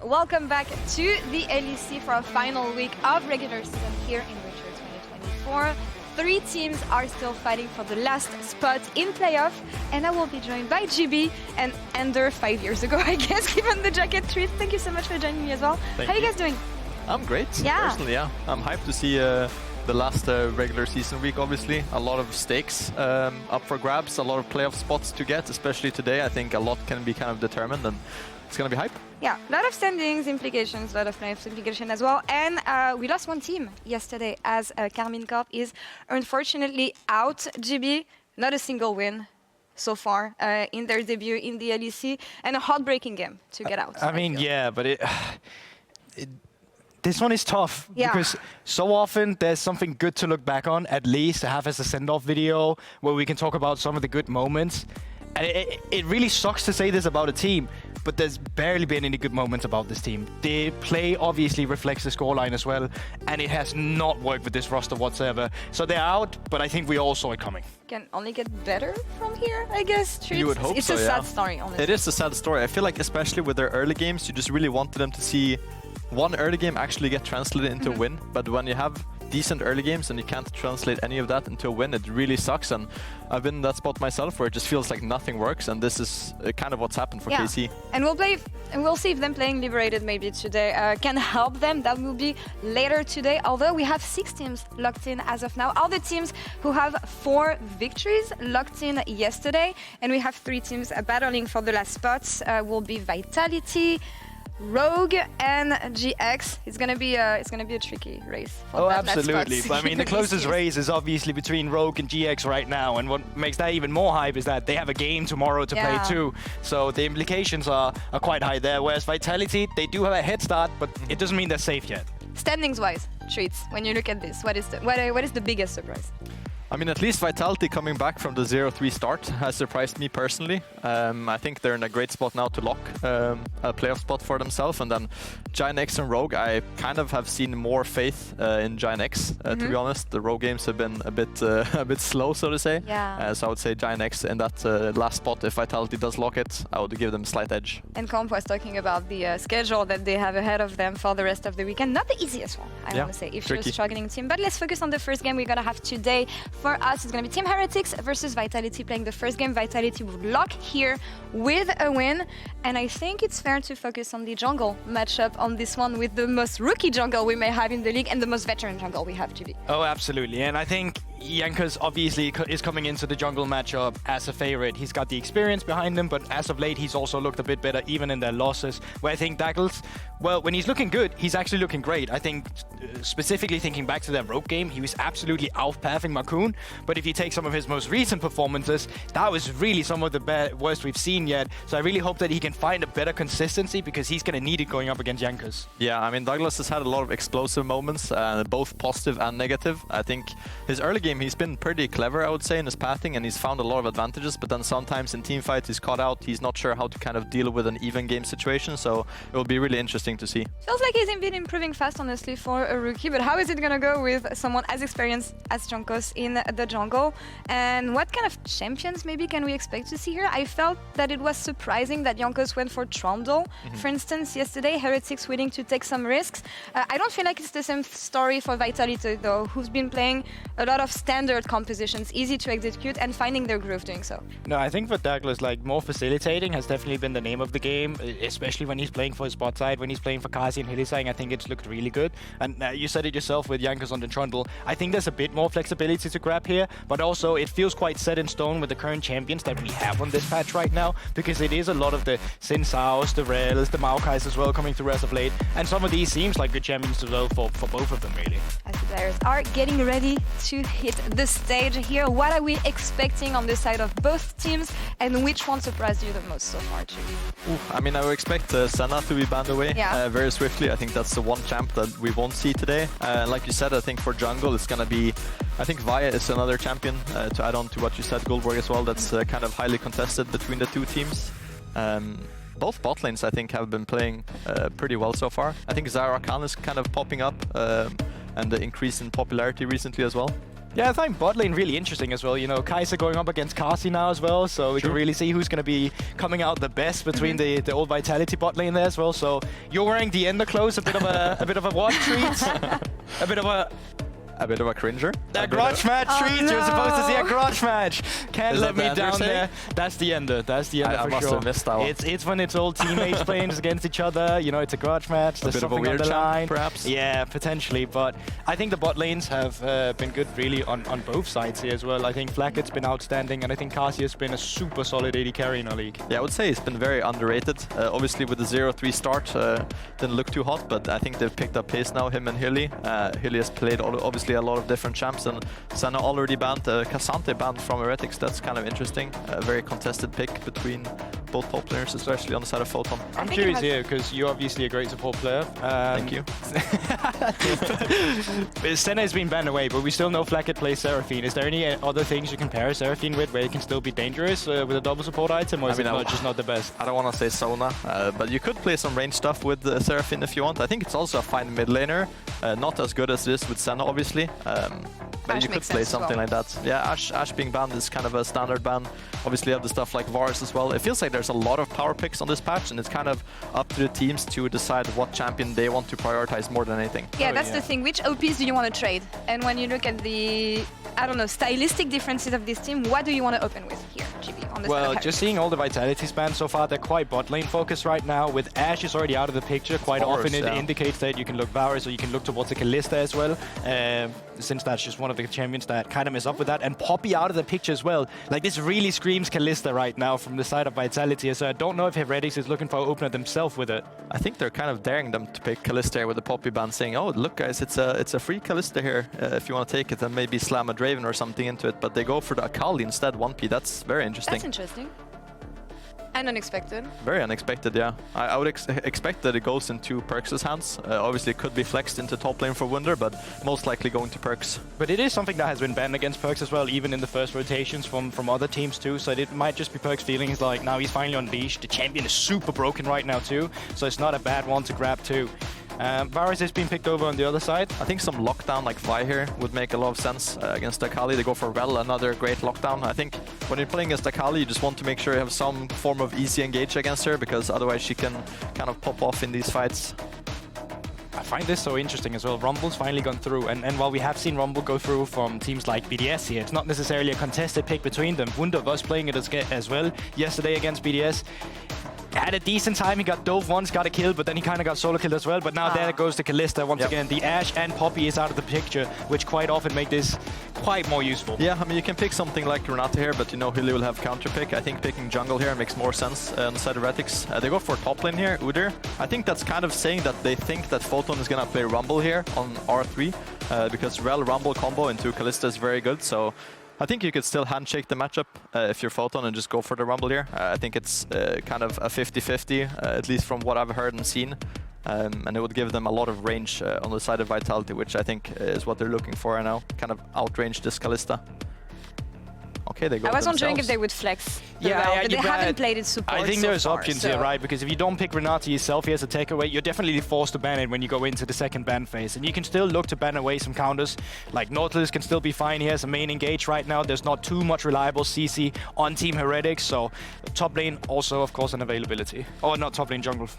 welcome back to the LEC for our final week of regular season here in Winter 2024. 3 teams are still fighting for the last spot in playoff, and I will be joined by GB and Ender 5 years ago, I guess, given the jacket Treatz. Thank you so much for joining me as well. How are you guys doing? I'm great, personally, yeah. I'm hyped to see the last regular season week, obviously. A lot of stakes up for grabs, a lot of playoff spots to get, especially today. I think a lot can be kind of determined, and it's going to be hype. Yeah, a lot of standings implications, a lot of playoff implications as well. And we lost one team yesterday as Carmine Corp is unfortunately out, GB. Not a single win so far in their debut in the LEC, and a heartbreaking game to get out. I mean, yeah, but this one is tough because so often there's something good to look back on, at least to have as a send-off video where we can talk about some of the good moments. And it really sucks to say this about a team, but there's barely been any good moments about this team. The play obviously reflects the scoreline as well, and it has not worked with this roster whatsoever. So they're out, but I think we all saw it coming. Can only get better from here, I guess. Treatz. You would hope it's so, a sad story, honestly. It is a sad story. I feel like especially with their early games, you just really wanted them to see one early game actually get translated into a win. But when you have decent early games and you can't translate any of that into a win, it really sucks. And I've been in that spot myself where it just feels like nothing works, and this is kind of what's happened for KC. And we'll see if them playing Liberated maybe today can help them. That will be later today, although we have 6 teams locked in as of now. All the teams who have 4 victories locked in yesterday, and we have 3 teams battling for the last spots. Will be Vitality, Rogue and GX. It's gonna be a tricky race. For that absolutely. But I mean, the closest race is obviously between Rogue and GX right now, and what makes that even more hype is that they have a game tomorrow to play too. So the implications are quite high there. Whereas Vitality, they do have a head start, but it doesn't mean they're safe yet. Standings-wise, Treatz, when you look at this, what is the biggest surprise? I mean, at least Vitality coming back from the 0-3 start has surprised me personally. I think they're in a great spot now to lock a playoff spot for themselves. And then GX and Rogue, I kind of have seen more faith in GX, to be honest. The Rogue games have been a bit slow, so to say. Yeah. So I would say GX in that last spot. If Vitality does lock it, I would give them a slight edge. And Comp was talking about the schedule that they have ahead of them for the rest of the weekend. Not the easiest one, I want to say, if you're a struggling team. But let's focus on the first game we're going to have today. For us, it's going to be Team Heretics versus Vitality playing the first game. Vitality would lock here with a win. And I think it's fair to focus on the jungle matchup on this one with the most rookie jungle we may have in the league and the most veteran jungle we have, GB. Oh, absolutely. And I think Jankos obviously is coming into the jungle matchup as a favorite. He's got the experience behind him, but as of late, he's also looked a bit better, even in their losses. Where I think Daglas, well, when he's looking good, he's actually looking great. I think specifically thinking back to their Rogue game, he was absolutely outpathing Marcoon. But if you take some of his most recent performances, that was really some of the worst we've seen yet. So I really hope that he can find a better consistency, because he's going to need it going up against Jankos. Yeah, I mean, Daglas has had a lot of explosive moments, both positive and negative. I think his early game, he's been pretty clever, I would say, in his pathing, and he's found a lot of advantages, but then sometimes in team fights he's caught out. He's not sure how to kind of deal with an even game situation, so it will be really interesting to see. Feels like he's been improving fast, honestly, for a rookie, but how is it going to go with someone as experienced as Jankos in the jungle? And what kind of champions maybe can we expect to see here? I felt that it was surprising that Jankos went for Trundle, for instance, yesterday. Heretics willing to take some risks. I don't feel like it's the same story for Vitality, though, who's been playing a lot of standard compositions, easy to execute, and finding their groove doing so. No, I think for Daglas, like, more facilitating has definitely been the name of the game, especially when he's playing for his bot side, when he's playing for Carzzy and Hylissang. I think it's looked really good. And you said it yourself with Jankos on the Trundle. I think there's a bit more flexibility to grab here, but also it feels quite set in stone with the current champions that we have on this patch right now, because it is a lot of the Sin Saos, the Rells, the Maokais as well coming through as of late, and some of these seems like good champions as well for both of them, really. As the players are getting ready to hit the stage here, what are we expecting on the side of both teams, and which one surprised you the most so far, Julie? I mean, I would expect Senna to be banned away very swiftly. I think that's the one champ that we won't see today. Like you said, I think for jungle it's going to be, I think Vaya is another champion, to add on to what you said, Guldborg as well. That's kind of highly contested between the two teams. Both bot lanes, I think, have been playing pretty well so far. I think Akali is kind of popping up, and the increase in popularity recently as well. Yeah, I find bot lane really interesting as well. You know, Kaiser going up against Carzzy now as well, so we can really see who's going to be coming out the best between the old Vitality bot lane there as well. So you're wearing the Ender clothes, a bit of a what, Treatz? A bit of a cringer. A grudge match, Treatz. No. You're supposed to see a grudge match. Can't Is let me that the down Ender there. That's the Ender. That's the Ender for I must sure. have missed that one. It's when it's all teammates playing against each other. You know, it's a grudge match. There's bit of a something on weird the champ, line. perhaps. Yeah, potentially. But I think the bot lanes have been good, really, on both sides here as well. I think Flakked's been outstanding, and I think Carzzy has been a super solid AD carry in our league. Yeah, I would say he's been very underrated. Obviously, with the 0-3 start, didn't look too hot, but I think they've picked up pace now, him and Hyli. Hyli has played obviously a lot of different champs, and Senna already banned Cassante banned from Heretics. That's kind of interesting. A very contested pick between both top players, especially on the side of Photon. I'm curious here, because you're obviously a great support player. Thank you. Senna has been banned away, but we still know Flakked plays Seraphine. Is there any other things you can pair Seraphine with where you can still be dangerous with a double support item, or is it just not the best? I don't want to say Sona, but you could play some range stuff with Seraphine if you want. I think it's also a fine mid laner. Not as good as this with Senna, obviously. But you could play something like that. Yeah, Ashe being banned is kind of a standard ban. Obviously, you have the stuff like Varus as well. It feels like there's a lot of power picks on this patch, and it's kind of up to the teams to decide what champion they want to prioritize more than anything. Yeah, that's the thing. Which OPs do you want to trade? And when you look at the, I don't know, stylistic differences of this team, what do you want to open with here, GB? On this well, just seeing all the Vitality spans so far, they're quite bot lane focused right now. With Ashe is already out of the picture, quite often it indicates that you can look Varus or you can look towards the Kalista as well. Since that's just one of the champions that kind of mess up with that. And Poppy out of the picture as well. Like, this really screams Kalista right now from the side of Vitality. So I don't know if Heretics is looking for an opener themselves with it. I think they're kind of daring them to pick Kalista with the Poppy ban, saying, oh, look guys, it's a free Kalista here. If you want to take it, and maybe slam a Draven or something into it. But they go for the Akali instead, 1P. That's very interesting. That's interesting. And unexpected. Very unexpected, yeah. I would expect that it goes into Perkz' hands. Obviously, it could be flexed into top lane for Wunder, but most likely going to Perkz. But it is something that has been banned against Perkz as well, even in the first rotations from other teams too. So it might just be Perkz feeling like now he's finally unleashed. The champion is super broken right now too, so it's not a bad one to grab too. Varus has been picked over on the other side. I think some lockdown like Vi here would make a lot of sense against Akali. They go for Rell, another great lockdown. I think when you're playing against Akali, you just want to make sure you have some form of easy engage against her, because otherwise she can kind of pop off in these fights. I find this so interesting as well. Rumble's finally gone through, and while we have seen Rumble go through from teams like BDS here, it's not necessarily a contested pick between them. Wunder was playing it as well yesterday against BDS. Had a decent time, he got dove once, got a kill, but then he kind of got solo killed as well. But now there goes to Kalista once again. The Ashe and Poppy is out of the picture, which quite often make this quite more useful. Yeah, I mean, you can pick something like Renata here, but you know Hyli will have counter pick. I think picking jungle here makes more sense on the side of Heretics. They go for top lane here, Udyr. I think that's kind of saying that they think that Photon is going to play Rumble here on R3, because Rell Rumble combo into Kalista is very good, so I think you could still handshake the matchup if you're Photon and just go for the Rumble here. I think it's kind of a 50-50, at least from what I've heard and seen. And it would give them a lot of range on the side of Vitality, which I think is what they're looking for right now. Kind of outrange this Kalista. Okay, they go. I was wondering if they would flex. But they haven't played it support. I think there's options here, right? Because if you don't pick Renata yourself here as a takeaway, you're definitely forced to ban it when you go into the second ban phase. And you can still look to ban away some counters. Like Nautilus can still be fine here as a main engage right now. There's not too much reliable CC on Team Heretics. So top lane also, of course, an availability. Or not top lane, jungle.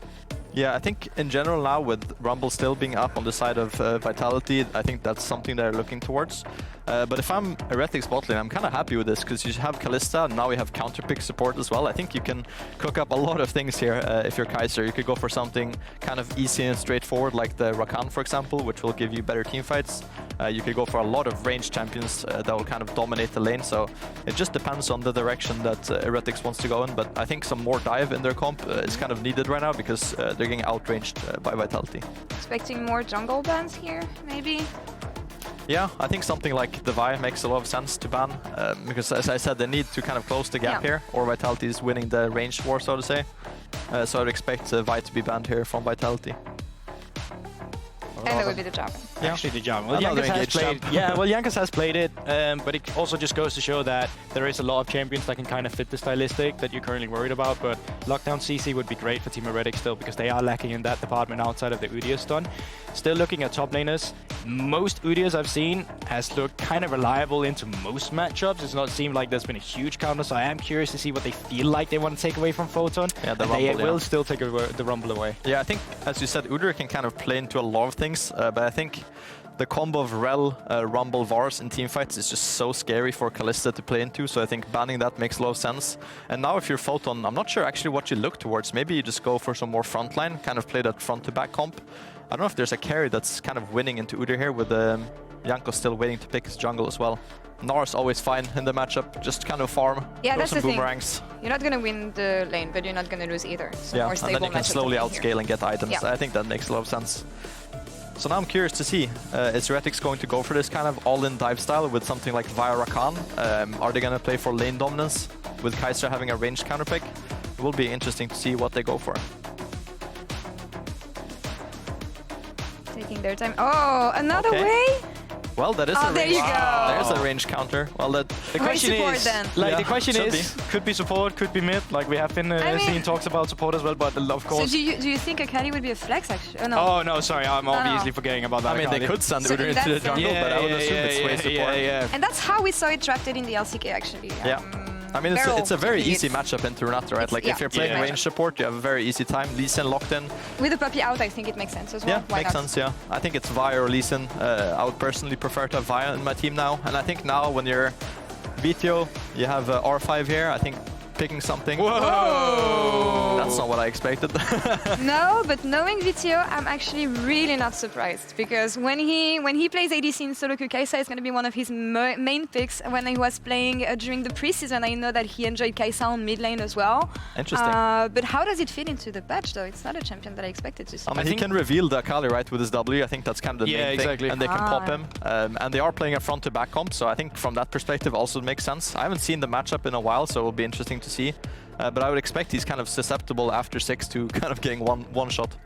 Yeah, I think in general now with Rumble still being up on the side of Vitality, I think that's something they're looking towards. But if I'm Heretics bot lane, I'm kind of happy with this, because you have Kalista, and now we have counter pick support as well. I think you can cook up a lot of things here if you're Kaiser. You could go for something kind of easy and straightforward, like the Rakan, for example, which will give you better team fights. You could go for a lot of ranged champions that will kind of dominate the lane. So it just depends on the direction that Heretics wants to go in. But I think some more dive in their comp is kind of needed right now, because they're getting outranged by Vitality. Expecting more jungle bans here, maybe? Yeah, I think something like the Vi makes a lot of sense to ban, because as I said, they need to kind of close the gap here, or Vitality is winning the ranged war, so to say. So I'd expect Vi to be banned here from Vitality. And that would be the Jarvan. actually the jungle. Well, Jankos has played. Yeah, well, Jankos has played it, but it also just goes to show that there is a lot of champions that can kind of fit the stylistic that you're currently worried about. But Lockdown CC would be great for Team Heretics still, because they are lacking in that department outside of the Udyr stun. Still looking at top laners, most Udyrs I've seen has looked kind of reliable into most matchups. It's not seemed like there's been a huge counter, so I am curious to see what they feel like they want to take away from Photon. Yeah, they will still take the Rumble away. Yeah, I think, as you said, Udyr can kind of play into a lot of things, but I think the combo of Rell, Rumble, Varus in teamfights is just so scary for Kalista to play into, so I think banning that makes a lot of sense. And now if you're Photon, I'm not sure actually what you look towards. Maybe you just go for some more frontline, kind of play that front-to-back comp. I don't know if there's a carry that's kind of winning into Udyr here, with Jankos still waiting to pick his jungle as well. Gnar's always fine in the matchup, just kind of farm, yeah, throw that's some the boomerangs. Thing. You're not going to win the lane, but you're not going to lose either. So yeah, more stable, and then you can slowly outscale and get items. Yeah. I think that makes a lot of sense. So now I'm curious to see, is Heretics going to go for this kind of all-in dive style with something like Via Rakan? Are they going to play for lane dominance with Kaiser having a ranged counterpick? It will be interesting to see what they go for. Taking their time. Oh, another way? Well, that is a there range. you go. There's a range counter. Well, the question is, the question is, could be support, could be mid. Like we have been seeing talks about support as well, but of course. So do you think Akali would be a flex actually? Oh, no. Oh no, sorry, I'm obviously forgetting about that. I mean, Akali. they could send Udyr into the jungle, but I would assume it's way support. And that's how we saw it drafted in the LCK actually. I mean, it's a very easy matchup into Renata, right? Like, if you're playing range support, you have a very easy time. Lee Sin locked in. With the puppy out, I think it makes sense as well. Yeah, makes sense, yeah. I think it's Via or Lee Sin. I would personally prefer to have Via in my team now. And I think now, when you're Vetheo, you have R5 here. I think picking something. Whoa! That's not what I expected. No, but knowing Vetheo, I'm actually really not surprised, because when he plays ADC in solo queue, Kaiser is going to be one of his main picks. When he was playing during the preseason, I know that he enjoyed Kaiser on mid lane as well. Interesting. But how does it fit into the patch, though? It's not a champion that I expected to see. I mean, he can reveal the Akali, right, with his W. I think that's kind of the main thing. And they can pop him. And they are playing a front-to-back comp, so I think from that perspective also makes sense. I haven't seen the matchup in a while, so it will be interesting to see. But I would expect he's kind of susceptible after 6 to kind of getting one shot.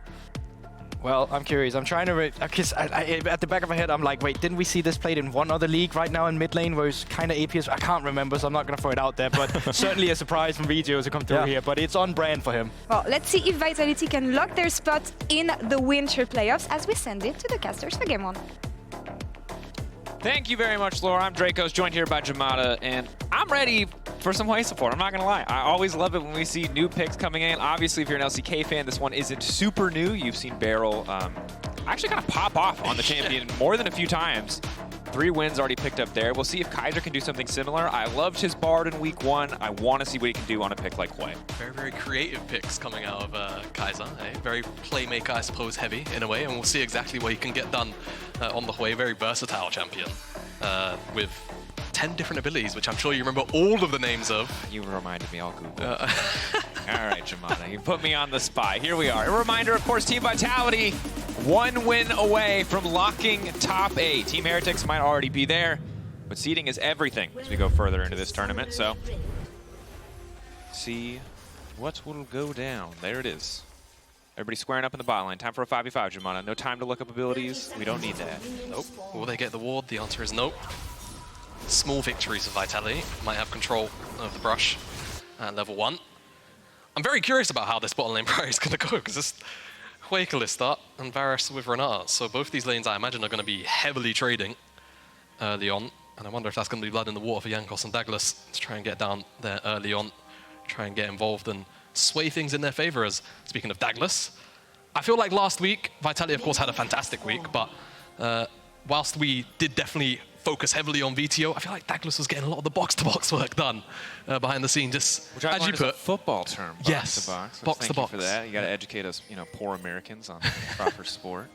Well, I'm curious. I'm trying to... Because at the back of my head, I'm like, wait, didn't we see this played in one other league right now in mid lane where it's kind of APS? I can't remember, so I'm not going to throw it out there. But certainly a surprise from Vetheo to come through here. But it's on brand for him. Well, let's see if Vitality can lock their spot in the Winter playoffs as we send it to the casters for Game 1. Thank you very much, Laure. I'm Drakos, joined here by Jamada, and I'm ready for some Kwei support. I'm not going to lie. I always love it when we see new picks coming in. Obviously, if you're an LCK fan, this one isn't super new. You've seen Barrel actually kind of pop off on the champion more than a few times. 3 wins already picked up there. We'll see if Kaiser can do something similar. I loved his Bard in week 1. I want to see what he can do on a pick like Kwei. Very, very creative picks coming out of Kaiser. Very playmaker, I suppose, heavy in a way, and we'll see exactly what he can get done on the Kwei. Very versatile champion with 10 different abilities, which I'm sure you remember all of the names of. You reminded me, I'll Google. All right, Jamada, you put me on the spot. Here we are. A reminder, of course, Team Vitality, 1 win away from locking top 8. Team Heretics might already be there, but seeding is everything as we go further into this tournament. So, see what will go down. There it is. Everybody squaring up in the bot line. Time for a 5v5, Jamada. No time to look up abilities. We don't need that. Nope. Will they get the ward? The answer is nope. Small victories of Vitality. Might have control of the brush at level 1. I'm very curious about how this bottom lane prior is going to go, because it's Kwei Kalista and Varus with Renata. So both these lanes, I imagine, are going to be heavily trading early on. And I wonder if that's going to be blood in the water for Jankos and Daglas to try and get down there early on, try and get involved and sway things in their favor. As speaking of Daglas, I feel like last week, Vitality, of course, had a fantastic week, but whilst we did definitely focus heavily on Vetheo, I feel like Daglas was getting a lot of the box-to-box work done behind the scene. Just which I as you put, is a football term. Box-to-box. Box-to-box. For that, you got to educate us, poor Americans on proper sport.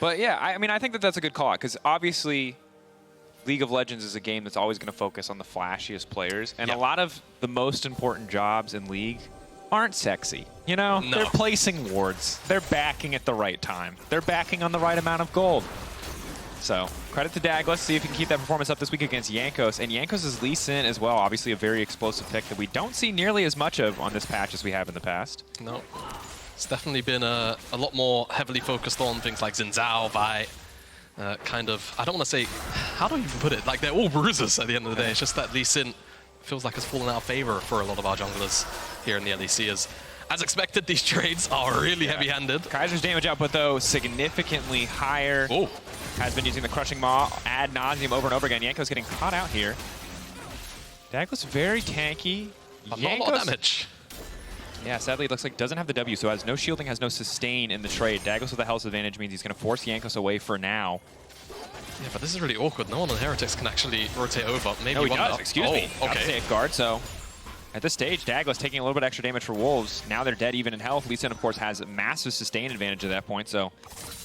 But yeah, I mean, I think that that's a good call out, because obviously, League of Legends is a game that's always going to focus on the flashiest players, and a lot of the most important jobs in League aren't sexy. No. They're placing wards. They're backing at the right time. They're backing on the right amount of gold. So, credit to Daglas. See if he can keep that performance up this week against Jankos. And Jankos is Lee Sin as well. Obviously a very explosive pick that we don't see nearly as much of on this patch as we have in the past. No. It's definitely been a lot more heavily focused on things like Xin Zhao, Vi, kind of, I don't want to say, how do I even put it? Like, they're all bruisers at the end of the day. It's just that Lee Sin feels like it's fallen out of favor for a lot of our junglers here in the LEC. As expected, these trades are really heavy-handed. Kaiser's damage output, though, significantly higher. Oh. Has been using the Crushing Maw ad nauseum over and over again. Jankos getting caught out here. Daglas very tanky. Not a lot of damage. Yeah, sadly, it looks like doesn't have the W, so has no shielding, has no sustain in the trade. Daglas with the health advantage means he's going to force Jankos away for now. Yeah, but this is really awkward. No one on Heretics can actually rotate over. Maybe no, he Wunder. does. Excuse me. Okay. Safeguard, so at this stage, Daglas taking a little bit extra damage for Wolves. Now they're dead even in health. Lee Sin, of course, has a massive sustain advantage at that point, so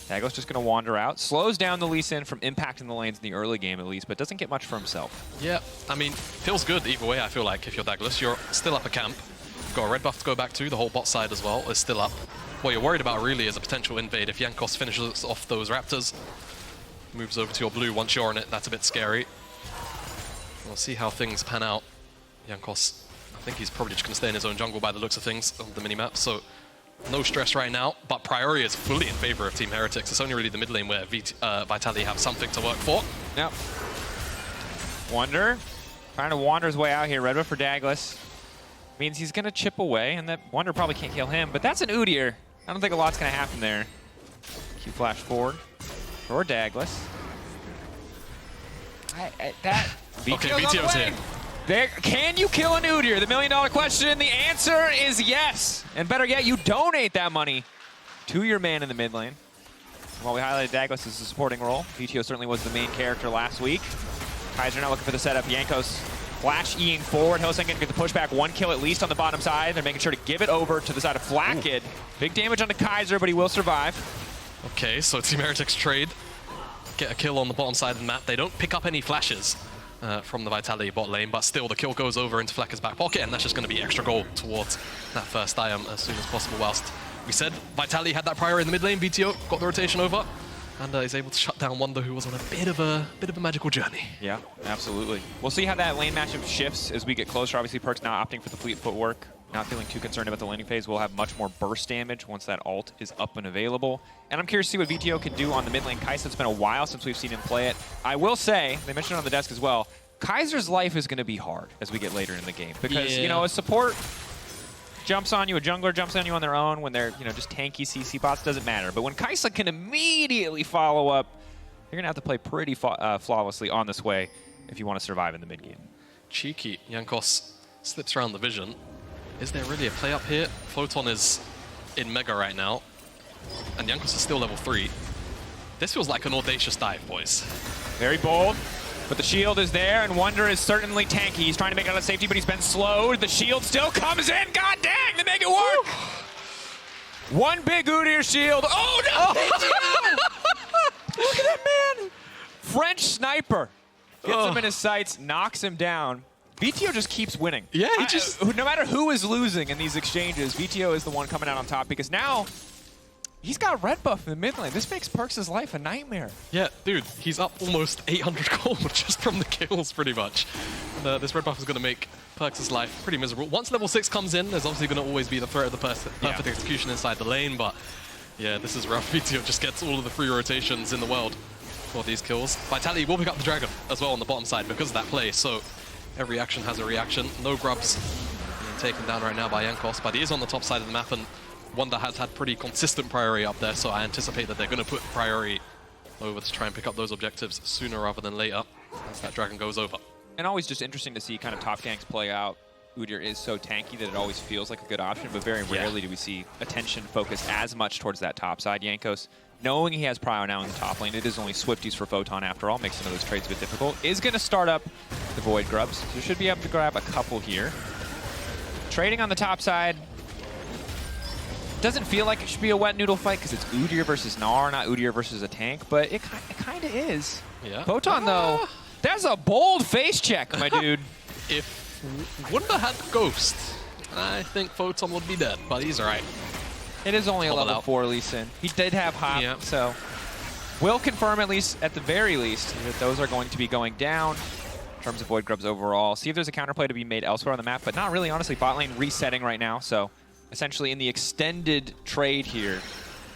Daglas just going to wander out. Slows down the Lee Sin from impacting the lanes in the early game, at least, but doesn't get much for himself. Yeah, I mean, feels good either way, I feel like, if you're Daglas. You're still up a camp. You've got a red buff to go back to. The whole bot side as well is still up. What you're worried about really is a potential invade. If Jankos finishes off those Raptors, moves over to your blue once you're on it, that's a bit scary. We'll see how things pan out. Jankos, I think he's probably just going to stay in his own jungle by the looks of things on the minimap, so no stress right now, but priority is fully in favor of Team Heretics. It's only really the mid lane where Vitality have something to work for. Yep. Wunder trying to wander his way out here. Red buff for Daglas. Means he's going to chip away, and that Wunder probably can't kill him, but that's an Udyr. I don't think a lot's going to happen there. Q flash forward for Daglas. Okay, Vetheo's here. Can you kill an Udyr? The million-dollar question. The answer is yes. And better yet, you donate that money to your man in the mid lane. While we highlighted Daglas as a supporting role, Vetheo certainly was the main character last week. Kaiser now looking for the setup. Jankos flash E-ing forward. Hylissang going to get the pushback. 1 kill at least on the bottom side. They're making sure to give it over to the side of Flakked. Big damage onto Kaiser, but he will survive. Okay, so Team Heretics trade. Get a kill on the bottom side of the map. They don't pick up any flashes from the Vitality bot lane, but still the kill goes over into Flakked's back pocket, and that's just going to be extra gold towards that first item as soon as possible. Whilst we said Vitality had that priority in the mid lane, Vetheo got the rotation over, and is able to shut down Wunder, who was on a bit of a magical journey. Yeah, absolutely. We'll see how that lane matchup shifts as we get closer. Obviously, Perkz now opting for the fleet footwork. Not feeling too concerned about the laning phase. We'll have much more burst damage once that ult is up and available. And I'm curious to see what Vetheo can do on the mid lane. Kaiser, it's been a while since we've seen him play it. I will say, they mentioned it on the desk as well, Kaiser's life is going to be hard as we get later in the game. Because, you know, a support jumps on you, a jungler jumps on you on their own when they're, just tanky CC bots, doesn't matter. But when Kaiser can immediately follow up, you're going to have to play pretty flawlessly on this way if you want to survive in the mid game. Cheeky. Jankos slips around the vision. Is there really a play up here? Photon is in Mega right now, and Jankos is still level 3. This feels like an audacious dive, boys. Very bold, but the shield is there, and Wunder is certainly tanky. He's trying to make it out of safety, but he's been slowed. The shield still comes in. God dang, they make it work! One big Udyr shield. Oh, no! Look at that man! French sniper. Gets him in his sights, knocks him down. Vetheo just keeps winning. Yeah, no matter who is losing in these exchanges, Vetheo is the one coming out on top because now he's got red buff in the mid lane. This makes Perkz' life a nightmare. Yeah, dude, he's up almost 800 gold just from the kills, pretty much. And, this red buff is going to make Perkz' life pretty miserable. Once level 6 comes in, there's obviously going to always be the threat of the perfect execution inside the lane, but yeah, this is rough. Vetheo just gets all of the free rotations in the world for these kills. Vitality will pick up the dragon as well on the bottom side because of that play, so every action has a reaction. No grubs being taken down right now by Jankos, but he is on the top side of the map, and Wunder has had pretty consistent priority up there, so I anticipate that they're going to put priority over to try and pick up those objectives sooner rather than later as that dragon goes over. And always just interesting to see kind of top ganks play out. Udyr is so tanky that it always feels like a good option, but very rarely do we see attention focused as much towards that top side. Jankos, knowing he has prio now in the top lane, it is only Swifties for Photon after all, makes some of those trades a bit difficult, is going to start up the Void Grubs, so should be able to grab a couple here. Trading on the top side doesn't feel like it should be a wet noodle fight because it's Udyr versus Gnar, not Udyr versus a tank, but it kind of is. Yeah. Photon, though, that's a bold face check, my dude. If Wunder had Ghost, I think Photon would be dead, but he's alright. It is only a level 4 Lee Sin. He did have Hop, so we'll confirm at least, at the very least, that those are going to be going down in terms of Void Grubs overall. See if there's a counterplay to be made elsewhere on the map, but not really, honestly. Bot lane resetting right now, so essentially in the extended trade here,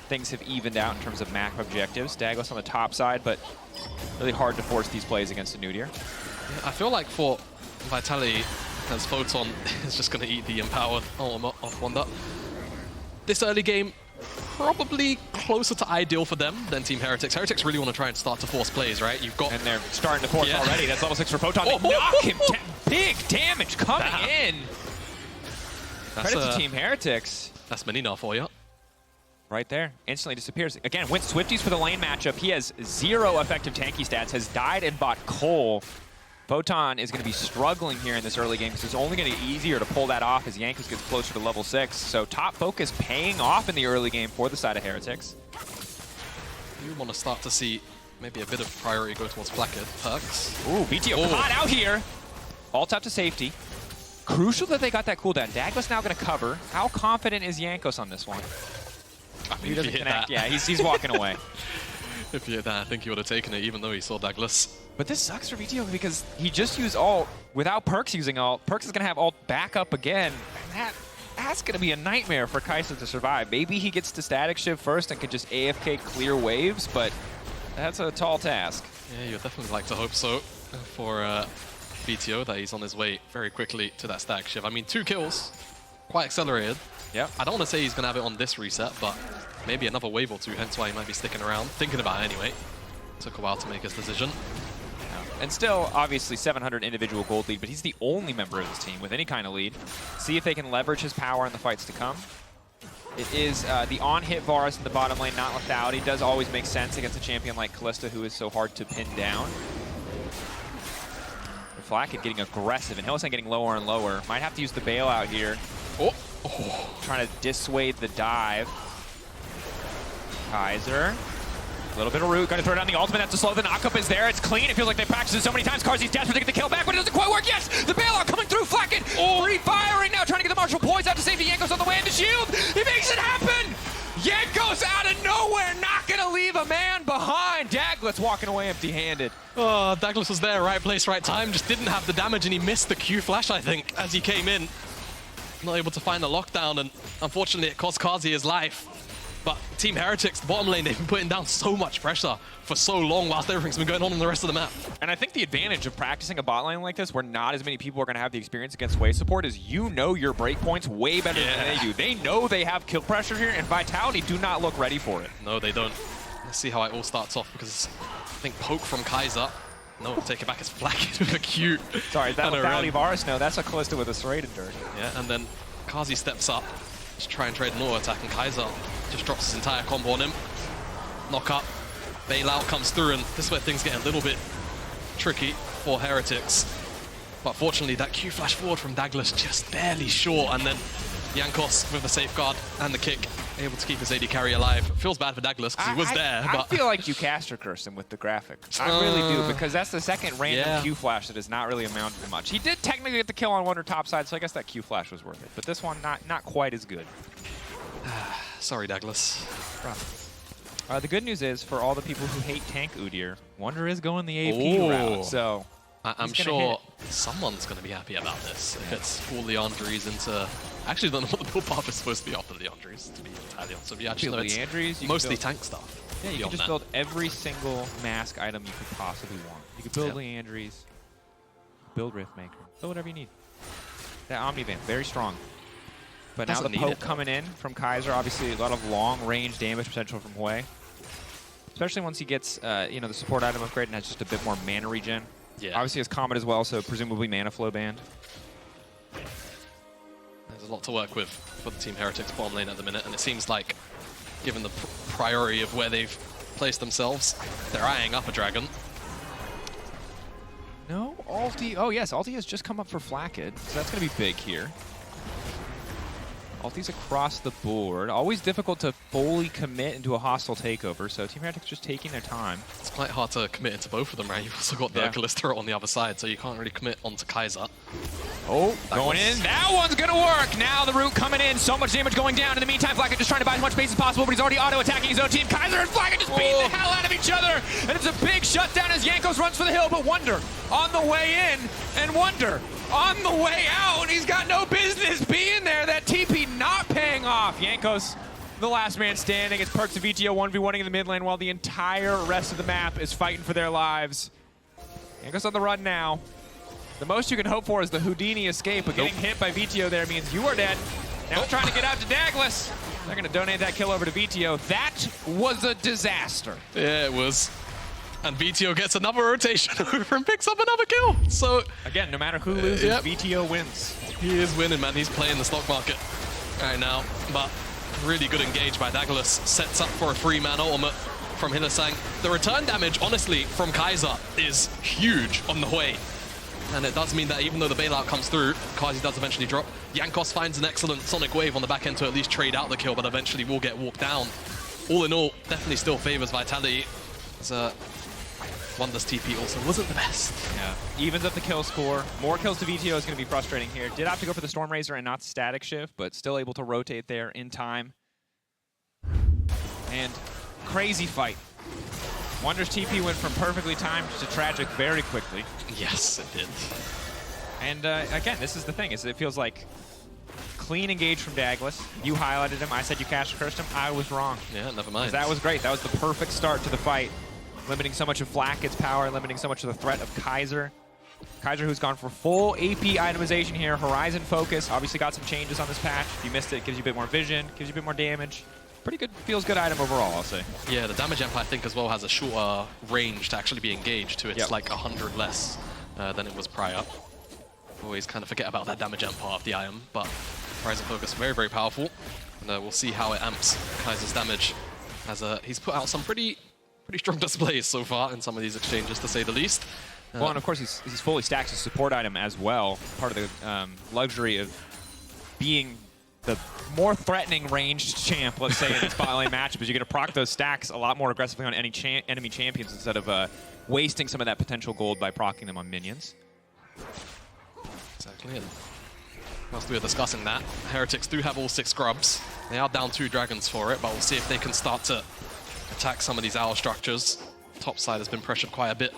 things have evened out in terms of map objectives. Daglas on the top side, but really hard to force these plays against an Udyr. Yeah, I feel like for Vitality, as Photon is just going to eat the empowered ultimate of Wunder. This early game, probably closer to ideal for them than Team Heretics. Heretics really want to try and start to force plays, right? You've got... And they're starting to force already. That's level 6 for Photon. They knock him. Big damage coming in. Credit to Team Heretics. That's Menina for you. Right there. Instantly disappears. Again, went Swifties for the lane matchup. He has 0 effective tanky stats, has died and bought Cole. Photon is going to be struggling here in this early game because it's only going to get easier to pull that off as Jankos gets closer to level 6. So top focus paying off in the early game for the side of Heretics. You want to start to see maybe a bit of priority go towards Flakked. Perkz. Ooh, Vetheo caught out here. Ult out to safety. Crucial that they got that cooldown. Daglas now going to cover. How confident is Jankos on this one? I mean, He doesn't connect. Yeah, he's walking away. If he had that, I think he would have taken it, even though he saw Daglas. But this sucks for Vetheo because he just used ult without Perkz using ult. Perkz is going to have ult back up again. And that's going to be a nightmare for Kaiser to survive. Maybe he gets to static shift first and can just AFK clear waves, but that's a tall task. Yeah, you'd definitely like to hope so for Vetheo, that he's on his way very quickly to that static shift. I mean, 2 kills, quite accelerated. Yep. I don't want to say he's going to have it on this reset, but maybe another wave or 2, hence why he might be sticking around. Thinking about it anyway. Took a while to make his decision. And still, obviously, 700 individual gold lead, but he's the only member of this team with any kind of lead. See if they can leverage his power in the fights to come. It is the on-hit Varus in the bottom lane, not lethality. Does always make sense against a champion like Kalista, who is so hard to pin down. Flakked getting aggressive, and Hylissang getting lower and lower. Might have to use the bailout here. Trying to dissuade the dive. Kaiser. A little bit of root, gonna throw down the ultimate, that's to slow. The knockup is there, it's clean. It feels like they've practiced it so many times. Carzzy's desperate to get the kill back, but it doesn't quite work. Yes, the bailout coming through, Flakked. Refiring now, trying to get the martial poise out to save the Jankos on the way in the shield. He makes it happen! Jankos out of nowhere, not gonna leave a man behind. Daglas walking away empty-handed. Oh, Daglas was there, right place, right time. Just didn't have the damage, and he missed the Q flash, I think, as he came in. Not able to find the lockdown, and unfortunately it cost Carzzy his life. But Team Heretics, the bottom lane, they've been putting down so much pressure for so long whilst everything's been going on in the rest of the map. And I think the advantage of practicing a bot lane like this, where not as many people are going to have the experience against Kwei support, is you know your breakpoints way better than they do. They know they have kill pressure here, and Vitality do not look ready for it. No, they don't. Let's see how it all starts off, because I think poke from Kaiser. No, take it back as Flakked with a Q. Sorry, that lethality Varus? No, that's a Kalista with a serrated dirt. Yeah, and then Carzzy steps up to try and trade an auto attack, and Kaiser just drops his entire combo on him. Knock up, bailout comes through, and this is where things get a little bit tricky for Heretics. But fortunately, that Q flash forward from Daglas just barely short, and then Jankos with the safeguard and the kick, able to keep his AD carry alive. Feels bad for Daglas because he was there. I but feel like you caster curse him with the graphic. I really do, because that's the second random Q flash that has not really amounted to much. He did technically get the kill on Wunder top side, so I guess that Q flash was worth it. But this one, not quite as good. Sorry, Daglas. The good news is, for all the people who hate tank Udyr, Wunder is going the AFK route, so I'm sure someone's going to be happy about this. If it's all Leandries into... I actually don't know what the build path is supposed to be after Leandries, to be entirely honest with you. Actually, no, it's mostly tank stuff. Yeah, you can just build every single mask item you could possibly want. You could build Leandries, build Riftmaker, build whatever you need. That Omnivamp, very strong. But now the poke coming in from Kaiser, obviously a lot of long-range damage potential from Kwei. Especially once he gets, you know, the support item upgrade and has just a bit more mana regen. Yeah. Obviously, has Comet as well, so presumably mana flow banned. There's a lot to work with for the Team Heretics bottom lane at the minute, and it seems like, given the priority of where they've placed themselves, they're eyeing up a dragon. No, ulti. Oh yes, ulti has just come up for Flakked, so that's going to be big here. Ulti's across the board. Always difficult to fully commit into a hostile takeover, so Team Heretics just taking their time. It's quite hard to commit into both of them, right? You've also got the Kalista on the other side, so you can't really commit onto Kaiser. Oh, going in. That one's going to work. Now the root coming in. So much damage going down. In the meantime, Flakked just trying to buy as much space as possible, but he's already auto-attacking his own team. Kaiser and Flakked just beating the hell out of each other. And it's a big shutdown as Jankos runs for the hill, but Wunder on the way in, and Wunder on the way out. He's got no business being there. That TP not paying off. Jankos the last man standing. It's Perkz and Vetheo 1v1ing in the mid lane while the entire rest of the map is fighting for their lives. Jankos on the run now. The most you can hope for is the Houdini escape, but getting hit by Vetheo there means you are dead. Now trying to get out to Daglas. They're going to donate that kill over to Vetheo. That was a disaster. Yeah, it was. And Vetheo gets another rotation over and picks up another kill. So again, no matter who loses, Vetheo wins. He is winning, man. He's playing the stock market right now. But really good engage by Daglas. Sets up for a 3-man ultimate from Hylissang. The return damage, honestly, from Kaiser is huge on the way. And it does mean that even though the bailout comes through, Carzzy does eventually drop. Jankos finds an excellent Sonic Wave on the back end to at least trade out the kill, but eventually will get walked down. All in all, definitely still favors Vitality. Wunder's TP also wasn't the best. Yeah, evens up the kill score. More kills to Vetheo is going to be frustrating here. Did have to go for the Storm Razor and not Static Shift, but still able to rotate there in time. And crazy fight. Wunder's TP went from perfectly timed to tragic very quickly. Yes, it did. And again, this is the thing, is it feels like clean engage from Daglas. You highlighted him. I said you cashed cursed him. I was wrong. Yeah, never mind. That was great. That was the perfect start to the fight. Limiting so much of Flakked's power, limiting so much of the threat of Kaiser. Kaiser, who's gone for full AP itemization here, Horizon focus. Obviously got some changes on this patch. If you missed it, gives you a bit more vision, gives you a bit more damage. Pretty good, feels good item overall, I'll say. Yeah, the damage amp, I think, as well has a shorter range to actually be engaged to. It's like 100 less than it was prior. Always kind of forget about that damage amp part of the item, but Horizon focus, very, very powerful. And we'll see how it amps Kaiser's damage. As he's put out some pretty strong displays so far in some of these exchanges, to say the least. Well, and of course, he's fully stacked as a support item as well. Part of the luxury of being the more threatening ranged champ, let's say, in its bot lane matchup, is you're going to proc those stacks a lot more aggressively on any enemy champions instead of wasting some of that potential gold by proccing them on minions. Exactly. And whilst we were discussing that, Heretics do have all 6 scrubs. They are down 2 dragons for it, but we'll see if they can start to attack some of these hour structures. Top side has been pressured quite a bit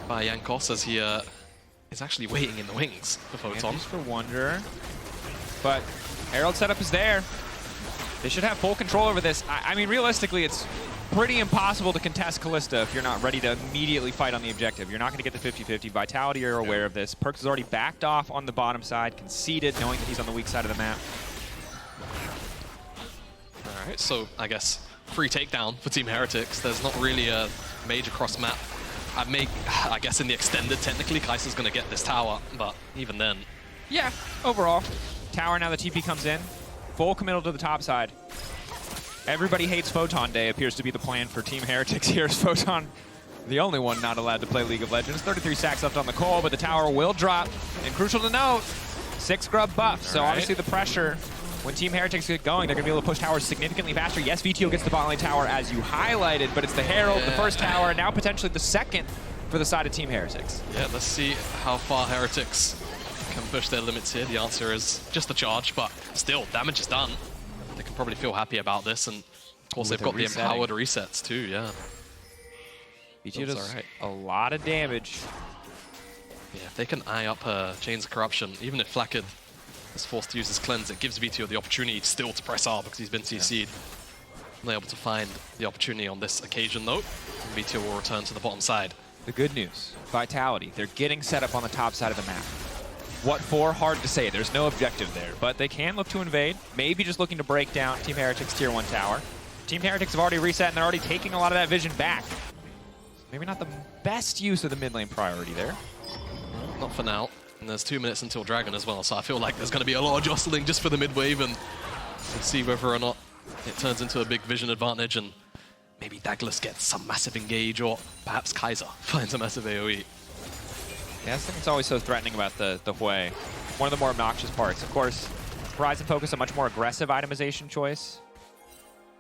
by Jankos, as he is actually waiting in the wings for Photon. For Wunder, but Herald setup is there. They should have full control over this. I mean, realistically, it's pretty impossible to contest Kalista if you're not ready to immediately fight on the objective. You're not going to get the 50-50. Vitality are aware of this. Perkz has already backed off on the bottom side, conceded, knowing that he's on the weak side of the map. All right, so I guess free takedown for Team Heretics. There's not really a major cross-map. I guess in the extended, technically, Kaiser's going to get this tower, but even then. Yeah, overall. Tower, now the TP comes in. Full committal to the top side. Everybody hates Photon Day appears to be the plan for Team Heretics here. Is Photon the only one not allowed to play League of Legends? 33 stacks left on the call, but the tower will drop. And crucial to note, 6 scrub buff. So obviously the pressure, when Team Heretics get going, they're going to be able to push towers significantly faster. Yes, Vetheo gets the bot lane tower as you highlighted, but it's the Herald, the first tower, and now potentially the second for the side of Team Heretics. Yeah, let's see how far Heretics can push their limits here. The answer is just a charge, but still, damage is done. They can probably feel happy about this, and of course they've got the empowered resets too, yeah. Vetheo does a lot of damage. Yeah, if they can eye up Chains of Corruption, even if Flakked is forced to use his cleanse, it gives Vetheo the opportunity still to press R because he's been CC'd. They're able to find the opportunity on this occasion though, and Vetheo will return to the bottom side. The good news, Vitality, they're getting set up on the top side of the map. What for? Hard to say. There's no objective there, but they can look to invade. Maybe just looking to break down Team Heretics Tier 1 tower. Team Heretics have already reset, and they're already taking a lot of that vision back. Maybe not the best use of the mid lane priority there. Well, not for now. And there's 2 minutes until Dragon as well, so I feel like there's going to be a lot of jostling just for the mid wave, and we'll see whether or not it turns into a big vision advantage, and maybe Daglas gets some massive engage, or perhaps Kaiser finds a massive AoE. Yeah, I think it's always so threatening about the Kwei. One of the more obnoxious parts. Of course, Horizon Focus, a much more aggressive itemization choice.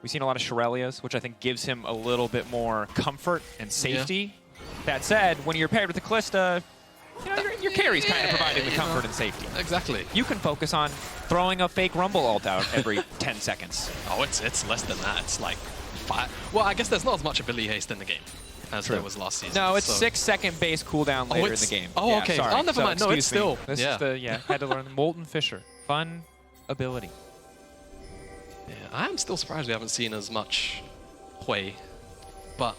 We've seen a lot of Shirelias, which I think gives him a little bit more comfort and safety. Yeah. That said, when you're paired with the Kalista, you know, your carry's kind of providing the comfort and safety. Exactly. You can focus on throwing a fake Rumble ult out every 10 seconds. Oh, it's less than that. It's like 5. Well, I guess there's not as much ability haste in the game as there was last season. No, it's 6-second base cooldown later in the game. Oh, yeah, okay. Sorry. Oh, never mind. No, it's still. This is the, had to learn the Molten Fissure. Fun ability. Yeah, I am still surprised we haven't seen as much Kwei, but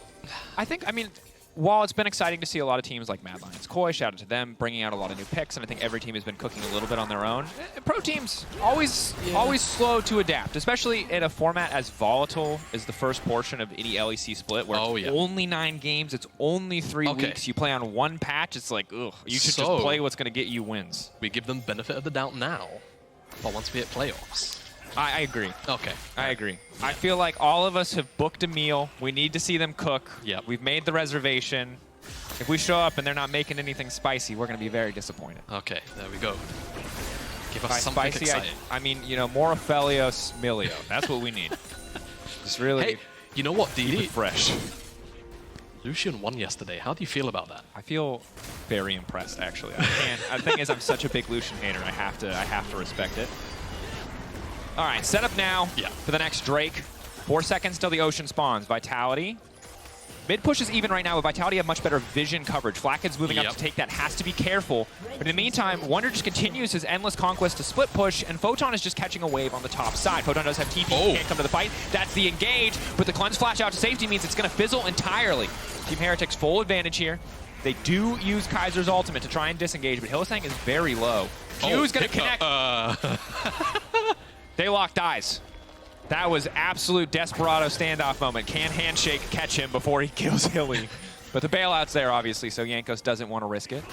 I think, I mean, while it's been exciting to see a lot of teams like Mad Lions Koi, shout out to them, bringing out a lot of new picks, and I think every team has been cooking a little bit on their own. Pro teams, always slow to adapt, especially in a format as volatile as the first portion of any LEC split, where it's only 9 games, it's only 3 weeks, you play on 1 patch, it's like, ugh, you should just play what's going to get you wins. We give them benefit of the doubt now, but once we hit playoffs. I agree. Okay. I agree. I feel like all of us have booked a meal. We need to see them cook. Yep. We've made the reservation. If we show up and they're not making anything spicy, we're going to be very disappointed. Okay, there we go. Give us By something spicy, exciting. I mean, you know, more Aphelios Milio. That's what we need. Just really Hey, you know what, keep it DD? fresh. Lucian won yesterday. How do you feel about that? I feel very impressed, actually. I can't. The thing is, I'm such a big Lucian hater. I have to respect it. All right, set up now for the next Drake. 4 seconds till the ocean spawns. Vitality. Mid push is even right now, with Vitality have much better vision coverage. Flakked's moving up to take that, has to be careful. But in the meantime, Wunder just continues his endless conquest to split push, and Photon is just catching a wave on the top side. Photon does have TP, can't come to the fight. That's the engage, but the cleanse flash out to safety means it's going to fizzle entirely. Team Heretics full advantage here. They do use Kaiser's ultimate to try and disengage, but Hylissang is very low. Q's going to connect. They locked eyes. That was absolute desperado standoff moment. Can handshake catch him before he kills Hilly? But the bailout's there, obviously, so Jankos doesn't want to risk it.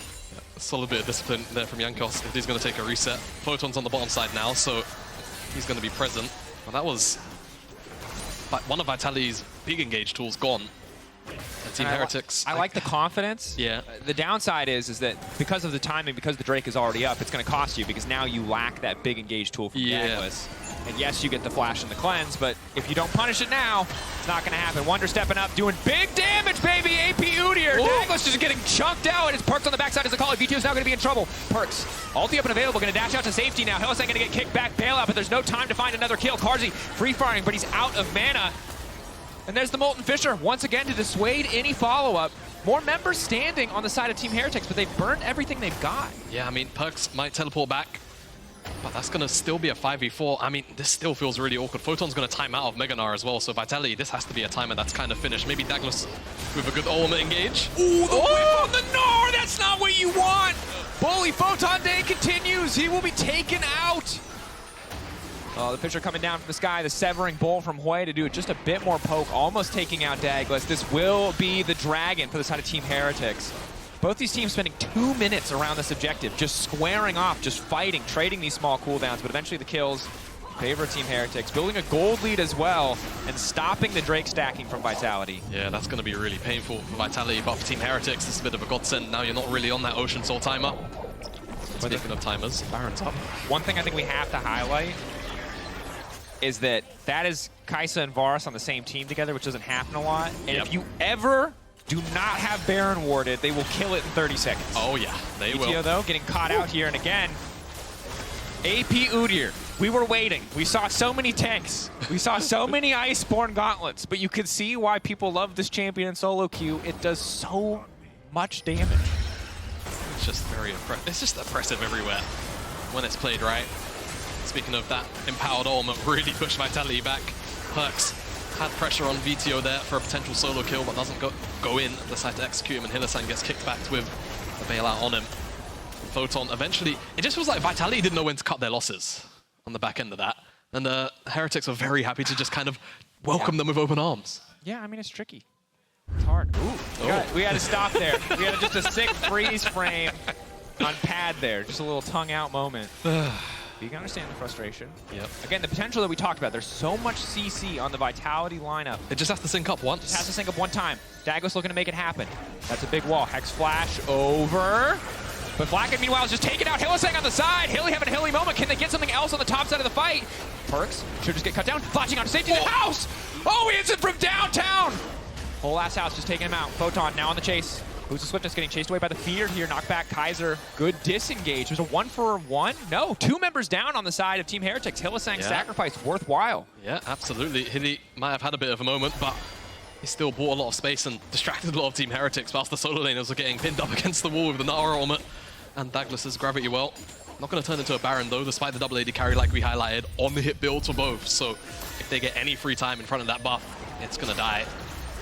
A solid bit of discipline there from Jankos if he's going to take a reset. Photon's on the bottom side now, so he's going to be present. Well, that was one of Vitality's big engage tools gone. Team Heretics. I like the confidence. Yeah. The downside is that because of the timing, because the Drake is already up, it's going to cost you because now you lack that big engage tool from Daglas. And yes, you get the flash and the cleanse, but if you don't punish it now, it's not going to happen. Wunder stepping up, doing big damage, baby! AP Udyr! Daglas just getting chunked out, and it's Perkz on the backside as Akali. Vetheo is now going to be in trouble. Perkz, ulti up and available, going to dash out to safety now. Hylissang going to get kicked back, bailout, but there's no time to find another kill. Carzzy free-firing, but he's out of mana. And there's the Molten Fisher, once again, to dissuade any follow-up. More members standing on the side of Team Heretics, but they've burned everything they've got. Yeah, I mean, Perkz might teleport back, but that's going to still be a 5v4. I mean, this still feels really awkward. Photon's going to time out of Gnar as well, so Vitality, this has to be a timer that's kind of finished. Maybe Daglas with a good ultimate engage. Ooh, the whip on the Gnar! That's not what you want! Bully Photon Day continues. He will be taken out. The Fisher coming down from the sky, the severing bowl from Kwei to do just a bit more poke, almost taking out Daglas. This will be the dragon for the side of Team Heretics. Both these teams spending 2 minutes around this objective, just squaring off, just fighting, trading these small cooldowns, but eventually the kills favor Team Heretics, building a gold lead as well, and stopping the Drake stacking from Vitality. Yeah, that's going to be really painful for Vitality, but for Team Heretics, this is a bit of a godsend. Now you're not really on that Ocean Soul timer. Speaking of timers, Baron's up. One thing I think we have to highlight is that is Kaiser and Varus on the same team together, which doesn't happen a lot. And if you ever do not have Baron warded, they will kill it in 30 seconds. Oh yeah, they will. Vetheo, though, getting caught out here, and again, AP Udyr. We were waiting. We saw so many tanks. We saw so many Iceborne gauntlets, but you could see why people love this champion in solo queue. It does so much damage. It's just very oppressive. It's just oppressive everywhere when it's played right. Speaking of that, empowered ultimate really pushed Vitality back. Perkz had pressure on Vetheo there for a potential solo kill, but doesn't go in. Decides to execute him, and Hylissang gets kicked back with a bailout on him. Photon eventually, it just feels like Vitality didn't know when to cut their losses on the back end of that. And the Heretics were very happy to just kind of welcome them with open arms. Yeah, I mean, it's tricky. It's hard. Ooh. We had to stop there. We had just a sick freeze frame on pad there. Just a little tongue out moment. You can understand the frustration. Yep. Again, the potential that we talked about. There's so much CC on the Vitality lineup. It just has to sync up once. Just has to sync up one time. Daglas looking to make it happen. That's a big wall. Hex flash over. But Flakked, meanwhile, is just taking out Hylissang on the side. Hilly having a Hilly moment. Can they get something else on the top side of the fight? Perkz should just get cut down. Flashing onto safety in the house. Oh, he hits it from downtown. Whole ass house just taking him out. Photon now on the chase. Who's the Swiftness getting chased away by the fear here? Knockback Kaiser. Good disengage. There's a 1-for-1. No, 2 members down on the side of Team Heretics. Hylissang's sacrifice worthwhile. Yeah, absolutely. Hilly might have had a bit of a moment, but he still bought a lot of space and distracted a lot of Team Heretics whilst the solo laners were getting pinned up against the wall with the Gnar ultimate and Daglas's gravity well. Not going to turn into a Baron though, despite the double AD carry like we highlighted on the hit builds for both. So if they get any free time in front of that buff, it's going to die.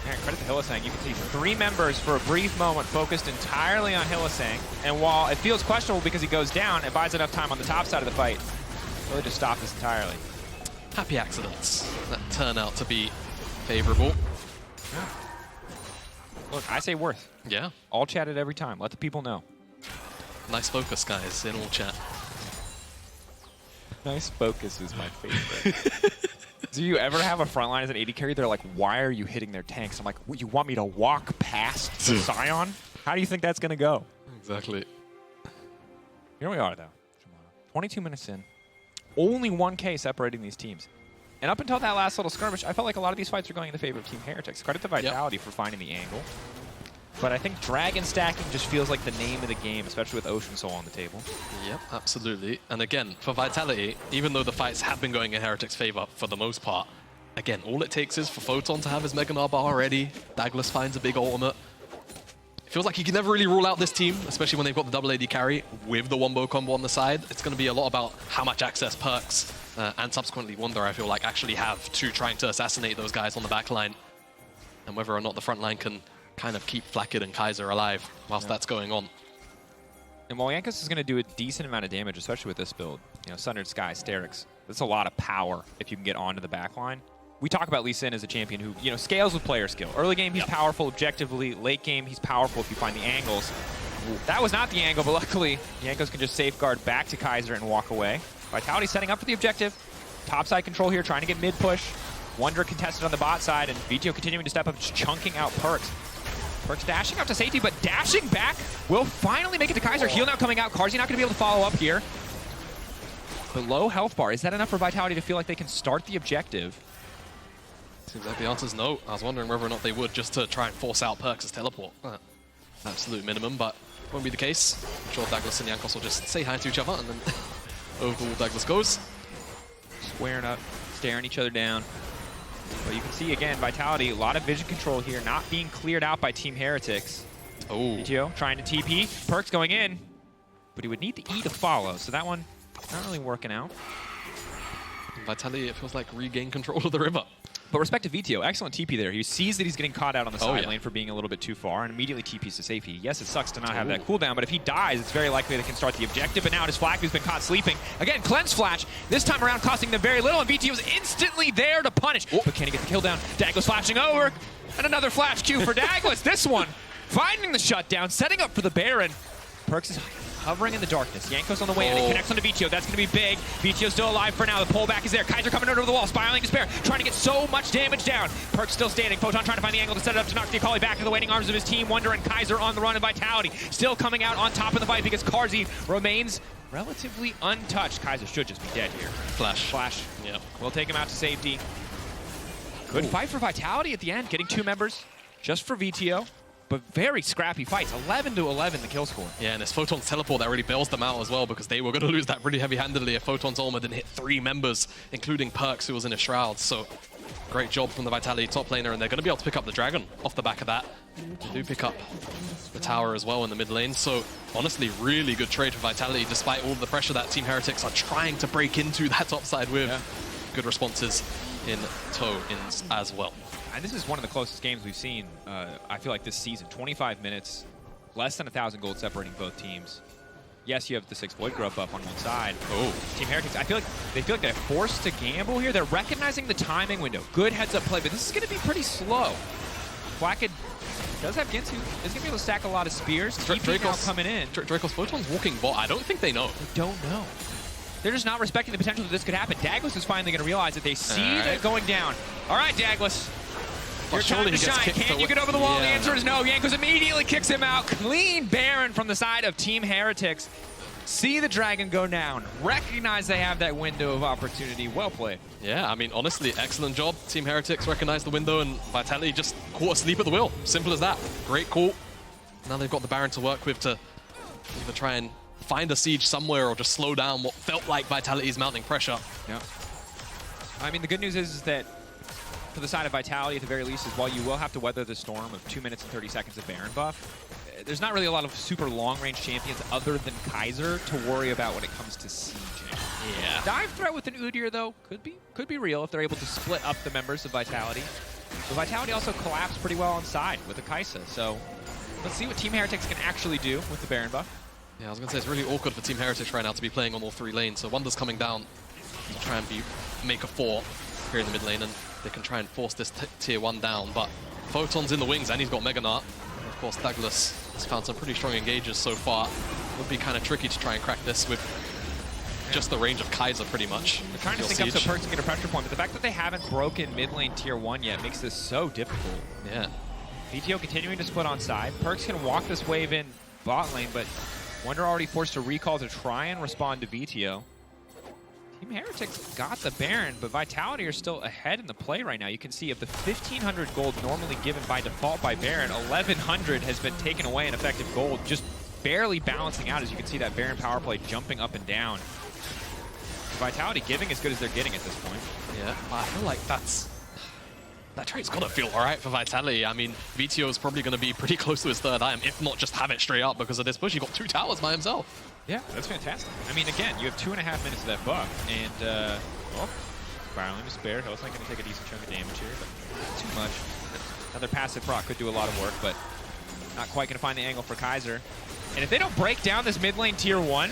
Yeah, credit to Hylissang. You can see 3 members for a brief moment focused entirely on Hylissang. And while it feels questionable because he goes down, it buys enough time on the top side of the fight. Really just stop this entirely. Happy accidents that turn out to be favorable. Yeah. Look, I say worth. Yeah. All chatted every time. Let the people know. Nice focus, guys, in all chat. Nice focus is my favorite. Do you ever have a frontline as an AD carry? They're like, why are you hitting their tanks? I'm like, you want me to walk past the Sion? How do you think that's going to go? Exactly. Here we are, though. 22 minutes in. Only 1K separating these teams. And up until that last little skirmish, I felt like a lot of these fights are going in the favor of Team Heretics. Credit to Vitality for finding the angle. But I think dragon stacking just feels like the name of the game, especially with Ocean Soul on the table. Yep, absolutely. And again, for Vitality, even though the fights have been going in Heretics' favor for the most part, again, all it takes is for Photon to have his Mega Gnar bar ready. Daglas finds a big ultimate. It feels like he can never really rule out this team, especially when they've got the double AD carry with the wombo combo on the side. It's going to be a lot about how much access Perkz and subsequently Wunder, I feel like, actually have to trying to assassinate those guys on the back line. And whether or not the front line can kind of keep Flakked and Kaiser alive whilst that's going on. And while Jankos is going to do a decent amount of damage, especially with this build, you know, Sundered Sky, Sterix, that's a lot of power if you can get onto the back line. We talk about Lee Sin as a champion who, you know, scales with player skill. Early game, he's powerful objectively. Late game, he's powerful if you find the angles. That was not the angle, but luckily, Jankos can just safeguard back to Kaiser and walk away. Vitality setting up for the objective. Topside control here, trying to get mid push. Wunder contested on the bot side, and Vetheo continuing to step up, just chunking out Perkz. Perkz dashing out to safety, but dashing back will finally make it to Kaiser. Heal now coming out. Carzzy not going to be able to follow up here. The low health bar, is that enough for Vitality to feel like they can start the objective? Seems like the answer's no. I was wondering whether or not they would just to try and force out Perkz' teleport. Absolute minimum, but won't be the case. I'm sure Daglas and Jankos will just say hi to each other, and then overall Daglas goes. Squaring up, staring each other down. But you can see, again, Vitality, a lot of vision control here, not being cleared out by Team Heretics. Oh. Vetheo trying to TP. Perkz going in, but he would need the E to follow, so that one not really working out. Vitality, it feels like regain control of the river. But respect to Vetheo, excellent TP there. He sees that he's getting caught out on the side lane for being a little bit too far and immediately TPs to safety. Yes, it sucks to not have that cooldown, but if he dies, it's very likely they can start the objective. But now it is Flakked who's been caught sleeping. Again, Cleanse Flash, this time around costing them very little, and Vetheo's instantly there to punish. But can he get the kill down? Daglas flashing over, and another flash Q for Daglas. This one, finding the shutdown, setting up for the Baron. Perkz is hovering in the darkness. Jankos on the way in. It connects onto Vetheo. That's going to be big. Vetheo's still alive for now. The pullback is there. Kaiser coming over the wall. Spiraling Despair. Trying to get so much damage down. Perkz still standing. Photon trying to find the angle to set it up to knock the Akali back into the waiting arms of his team. Wunder and Kaiser on the run, and Vitality still coming out on top of the fight because Carzzy remains relatively untouched. Kaiser should just be dead here. Flash. Yep. We'll take him out to safety. Good fight for Vitality at the end. Getting 2 members just for Vetheo. But very scrappy fights. 11-11 the kill score. Yeah, and it's Photon's teleport that really bails them out as well, because they were going to lose that pretty heavy-handedly if Photon's ultimate didn't hit 3 members, including Perkz, who was in a shroud. So great job from the Vitality top laner, and they're going to be able to pick up the dragon off the back of that. They do pick up the tower as well in the mid lane. So honestly, really good trade for Vitality, despite all the pressure that Team Heretics are trying to break into that top side with. Good responses in tow as well. And this is one of the closest games we've seen, I feel like, this season. 25 minutes, less than 1,000 gold separating both teams. Yes, you have the 6 Void Grub up on one side. Team Heretics, I feel like they feel like they're forced to gamble here. They're recognizing the timing window. Good heads-up play, but this is going to be pretty slow. Flakked does have Ginsu. Is going to be able to stack a lot of spears. TP now coming in. Drakos Photon's walking bot. I don't think they know. They don't know. They're just not respecting the potential that this could happen. Daglas is finally going to realize that they see that going down. All right, Daglas. Your time to shine. Can you get over the wall? The answer is no. Jankos immediately kicks him out. Clean Baron from the side of Team Heretics. See the dragon go down. Recognize they have that window of opportunity. Well played. Yeah, I mean, honestly, excellent job. Team Heretics recognized the window, and Vitality just caught asleep at the wheel. Simple as that. Great call. Now they've got the Baron to work with to either try and find a siege somewhere or just slow down what felt like Vitality's mounting pressure. Yeah. I mean, the good news is that for the side of Vitality, at the very least, is while you will have to weather the storm of 2 minutes and 30 seconds of Baron buff, there's not really a lot of super long-range champions other than Kaiser to worry about when it comes to sieging. Yeah. Dive threat with an Udyr, though, could be real if they're able to split up the members of Vitality. But Vitality also collapsed pretty well on side with the Kaiser, so let's see what Team Heretics can actually do with the Baron buff. Yeah, I was going to say, it's really awkward for Team Heretics right now to be playing on all 3 lanes. So Wunder's coming down to try and make a 4 here in the mid lane, and they can try and force this tier 1 down. But Photon's in the wings, and he's got Gnar. Of course, Daglas has found some pretty strong engages so far. Would be kind of tricky to try and crack this with just the range of Kaiser, pretty much. They're trying to sync up so Perkz can get a pressure point, but the fact that they haven't broken mid lane tier 1 yet makes this so difficult. Yeah. Vetheo continuing to split on side. Perkz can walk this wave in bot lane, but Wunder already forced a recall to try and respond to Vetheo. Team Heretics got the Baron, but Vitality are still ahead in the play right now. You can see of the 1,500 gold normally given by default by Baron, 1,100 has been taken away in effective gold, just barely balancing out. As you can see that Baron power play jumping up and down. Vitality giving as good as they're getting at this point. Yeah, I feel like that trade's got to feel all right for Vitality. I mean, Vetheo is probably going to be pretty close to his 3rd item, if not just have it straight up because of this push. He got 2 towers by himself. Yeah, that's fantastic. I mean, again, you have 2.5 minutes of that buff, and, Barreling to spare. Hylissang going to take a decent chunk of damage here, but not too much. Another passive proc could do a lot of work, but not quite going to find the angle for Kaiser. And if they don't break down this mid lane tier 1,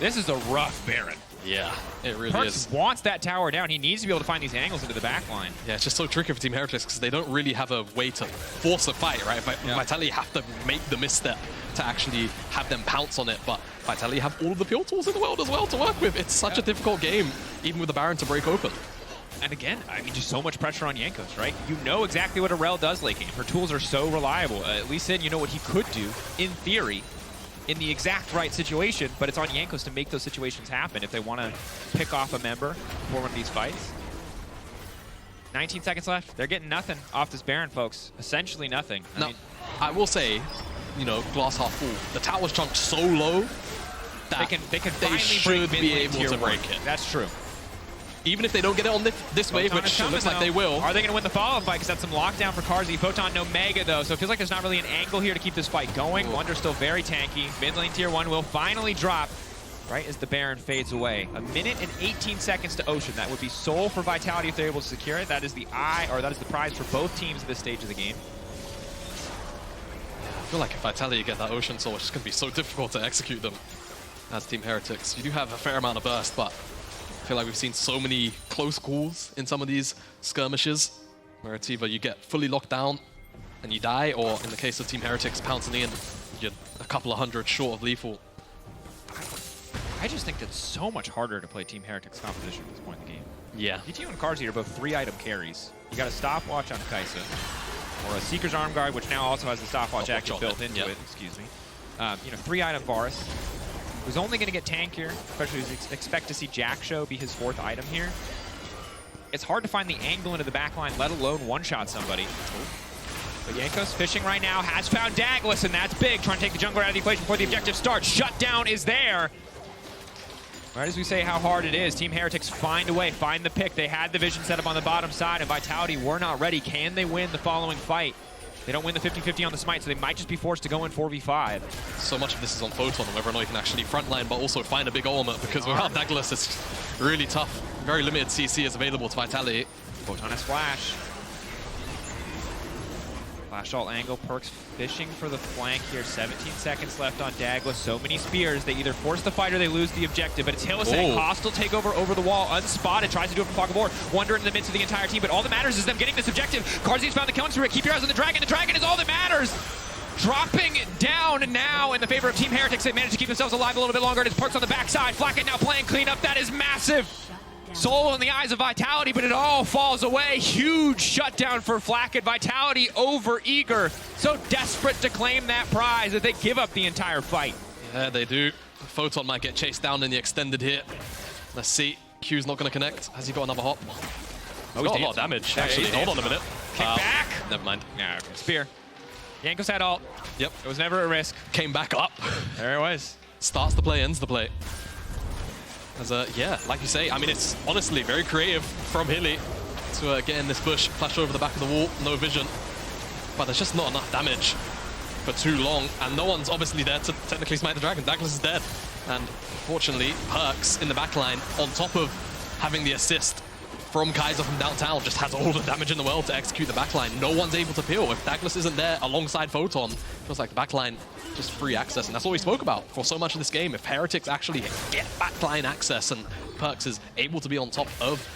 this is a rough Baron. Yeah, it really Perkz is. wants that tower down. He needs to be able to find these angles into the back line. Yeah, it's just so tricky for Team Heretics because they don't really have a way to force a fight, right? Vitality have to make the misstep to actually have them pounce on it, but Vitality have all of the pure tools in the world as well to work with. It's such a difficult game, even with the Baron to break open. And again, I mean, just so much pressure on Jankos, right? You know exactly what a Rell does late game. Her tools are so reliable. At least then you know what he could do, in theory, in the exact right situation, but it's on Jankos to make those situations happen if they want to pick off a member for one of these fights. 19 seconds left. They're getting nothing off this Baron, folks. Essentially nothing. I will say, you know, glass half full. The tower's chunked so low that they should be able to break it. That's true. Even if they don't get it on this wave, which looks like they will. Are they going to win the follow-up fight? Because that's some lockdown for Carzzy. Photon, no Mega, though. So it feels like there's not really an angle here to keep this fight going. Wunder still very tanky. Mid lane tier 1 will finally drop right as the Baron fades away. 1 minute and 18 seconds to Ocean. That would be sole for Vitality if they're able to secure it. That is the prize for both teams at this stage of the game. I feel like if Vitality get that Ocean Soul, it's just going to be so difficult to execute them as Team Heretics. You do have a fair amount of burst, but I feel like we've seen so many close calls in some of these skirmishes where it's either you get fully locked down and you die, or in the case of Team Heretics pouncing in, you're a couple of hundred short of lethal. I just think it's so much harder to play Team Heretics composition at this point in the game. Yeah. Vetheo and Carzzy are both 3-item carries. You got a stopwatch on Kaiser, or a Seeker's Arm Guard, which now also has the stopwatch action built into it. Excuse me. You know, 3-item Varus, who's only going to get tankier, especially as you expect to see Jack Show be his 4th item here. It's hard to find the angle into the backline, let alone one-shot somebody. But Jankos fishing right now, has found Daglas, and that's big. Trying to take the jungler out of the equation before the objective starts. Shutdown is there. Right as we say how hard it is, Team Heretics find a way, find the pick. They had the vision set up on the bottom side, and Vitality were not ready. Can they win the following fight? They don't win the 50-50 on the smite, so they might just be forced to go in 4v5. So much of this is on Photon, whether or not he can actually frontline, but also find a big ultimate, because without Daglas, it's really tough. Very limited CC is available to Vitality. Photon has flash. Flash ult angle, Perkz fishing for the flank here. 17 seconds left on Daglas. So many spears. They either force the fight or they lose the objective. But it's Hylissang. Hostile takeover over the wall. Unspotted. Tries to do it from Fog of War. Wunder in the midst of the entire team. But all that matters is them getting this objective. Carzzy's found the killing spree. Keep your eyes on the Dragon. The Dragon is all that matters. Dropping down now in the favor of Team Heretics. They managed to keep themselves alive a little bit longer. And it's Perkz on the backside. Flakked now playing cleanup. That is massive. Soul in the eyes of Vitality, but it all falls away. Huge shutdown for Flakked. Vitality over eager. So desperate to claim that prize that they give up the entire fight. Yeah, they do. Photon might get chased down in the extended hit. Let's see. Q's not going to connect. Has he got another hop? Oh, he's got a lot of damage, actually. Hold on a minute. Kick back. Never mind. Yeah, okay. Spear. Jankos had ult. Yep. It was never a risk. Came back up. There it was. Starts the play, ends the play. As yeah, like you say, I mean, it's honestly very creative from Hilly to get in this bush, flash over the back of the wall, no vision. But there's just not enough damage for too long, and no one's obviously there to technically smite the dragon. Daglas is dead. And fortunately, Perkz in the backline, on top of having the assist from Kaiser from downtown, just has all the damage in the world to execute the backline. No one's able to peel. If Daglas isn't there alongside Photon, feels like the backline just free access, and that's what we spoke about for so much of this game. If Heretics actually get backline access and Perkz is able to be on top of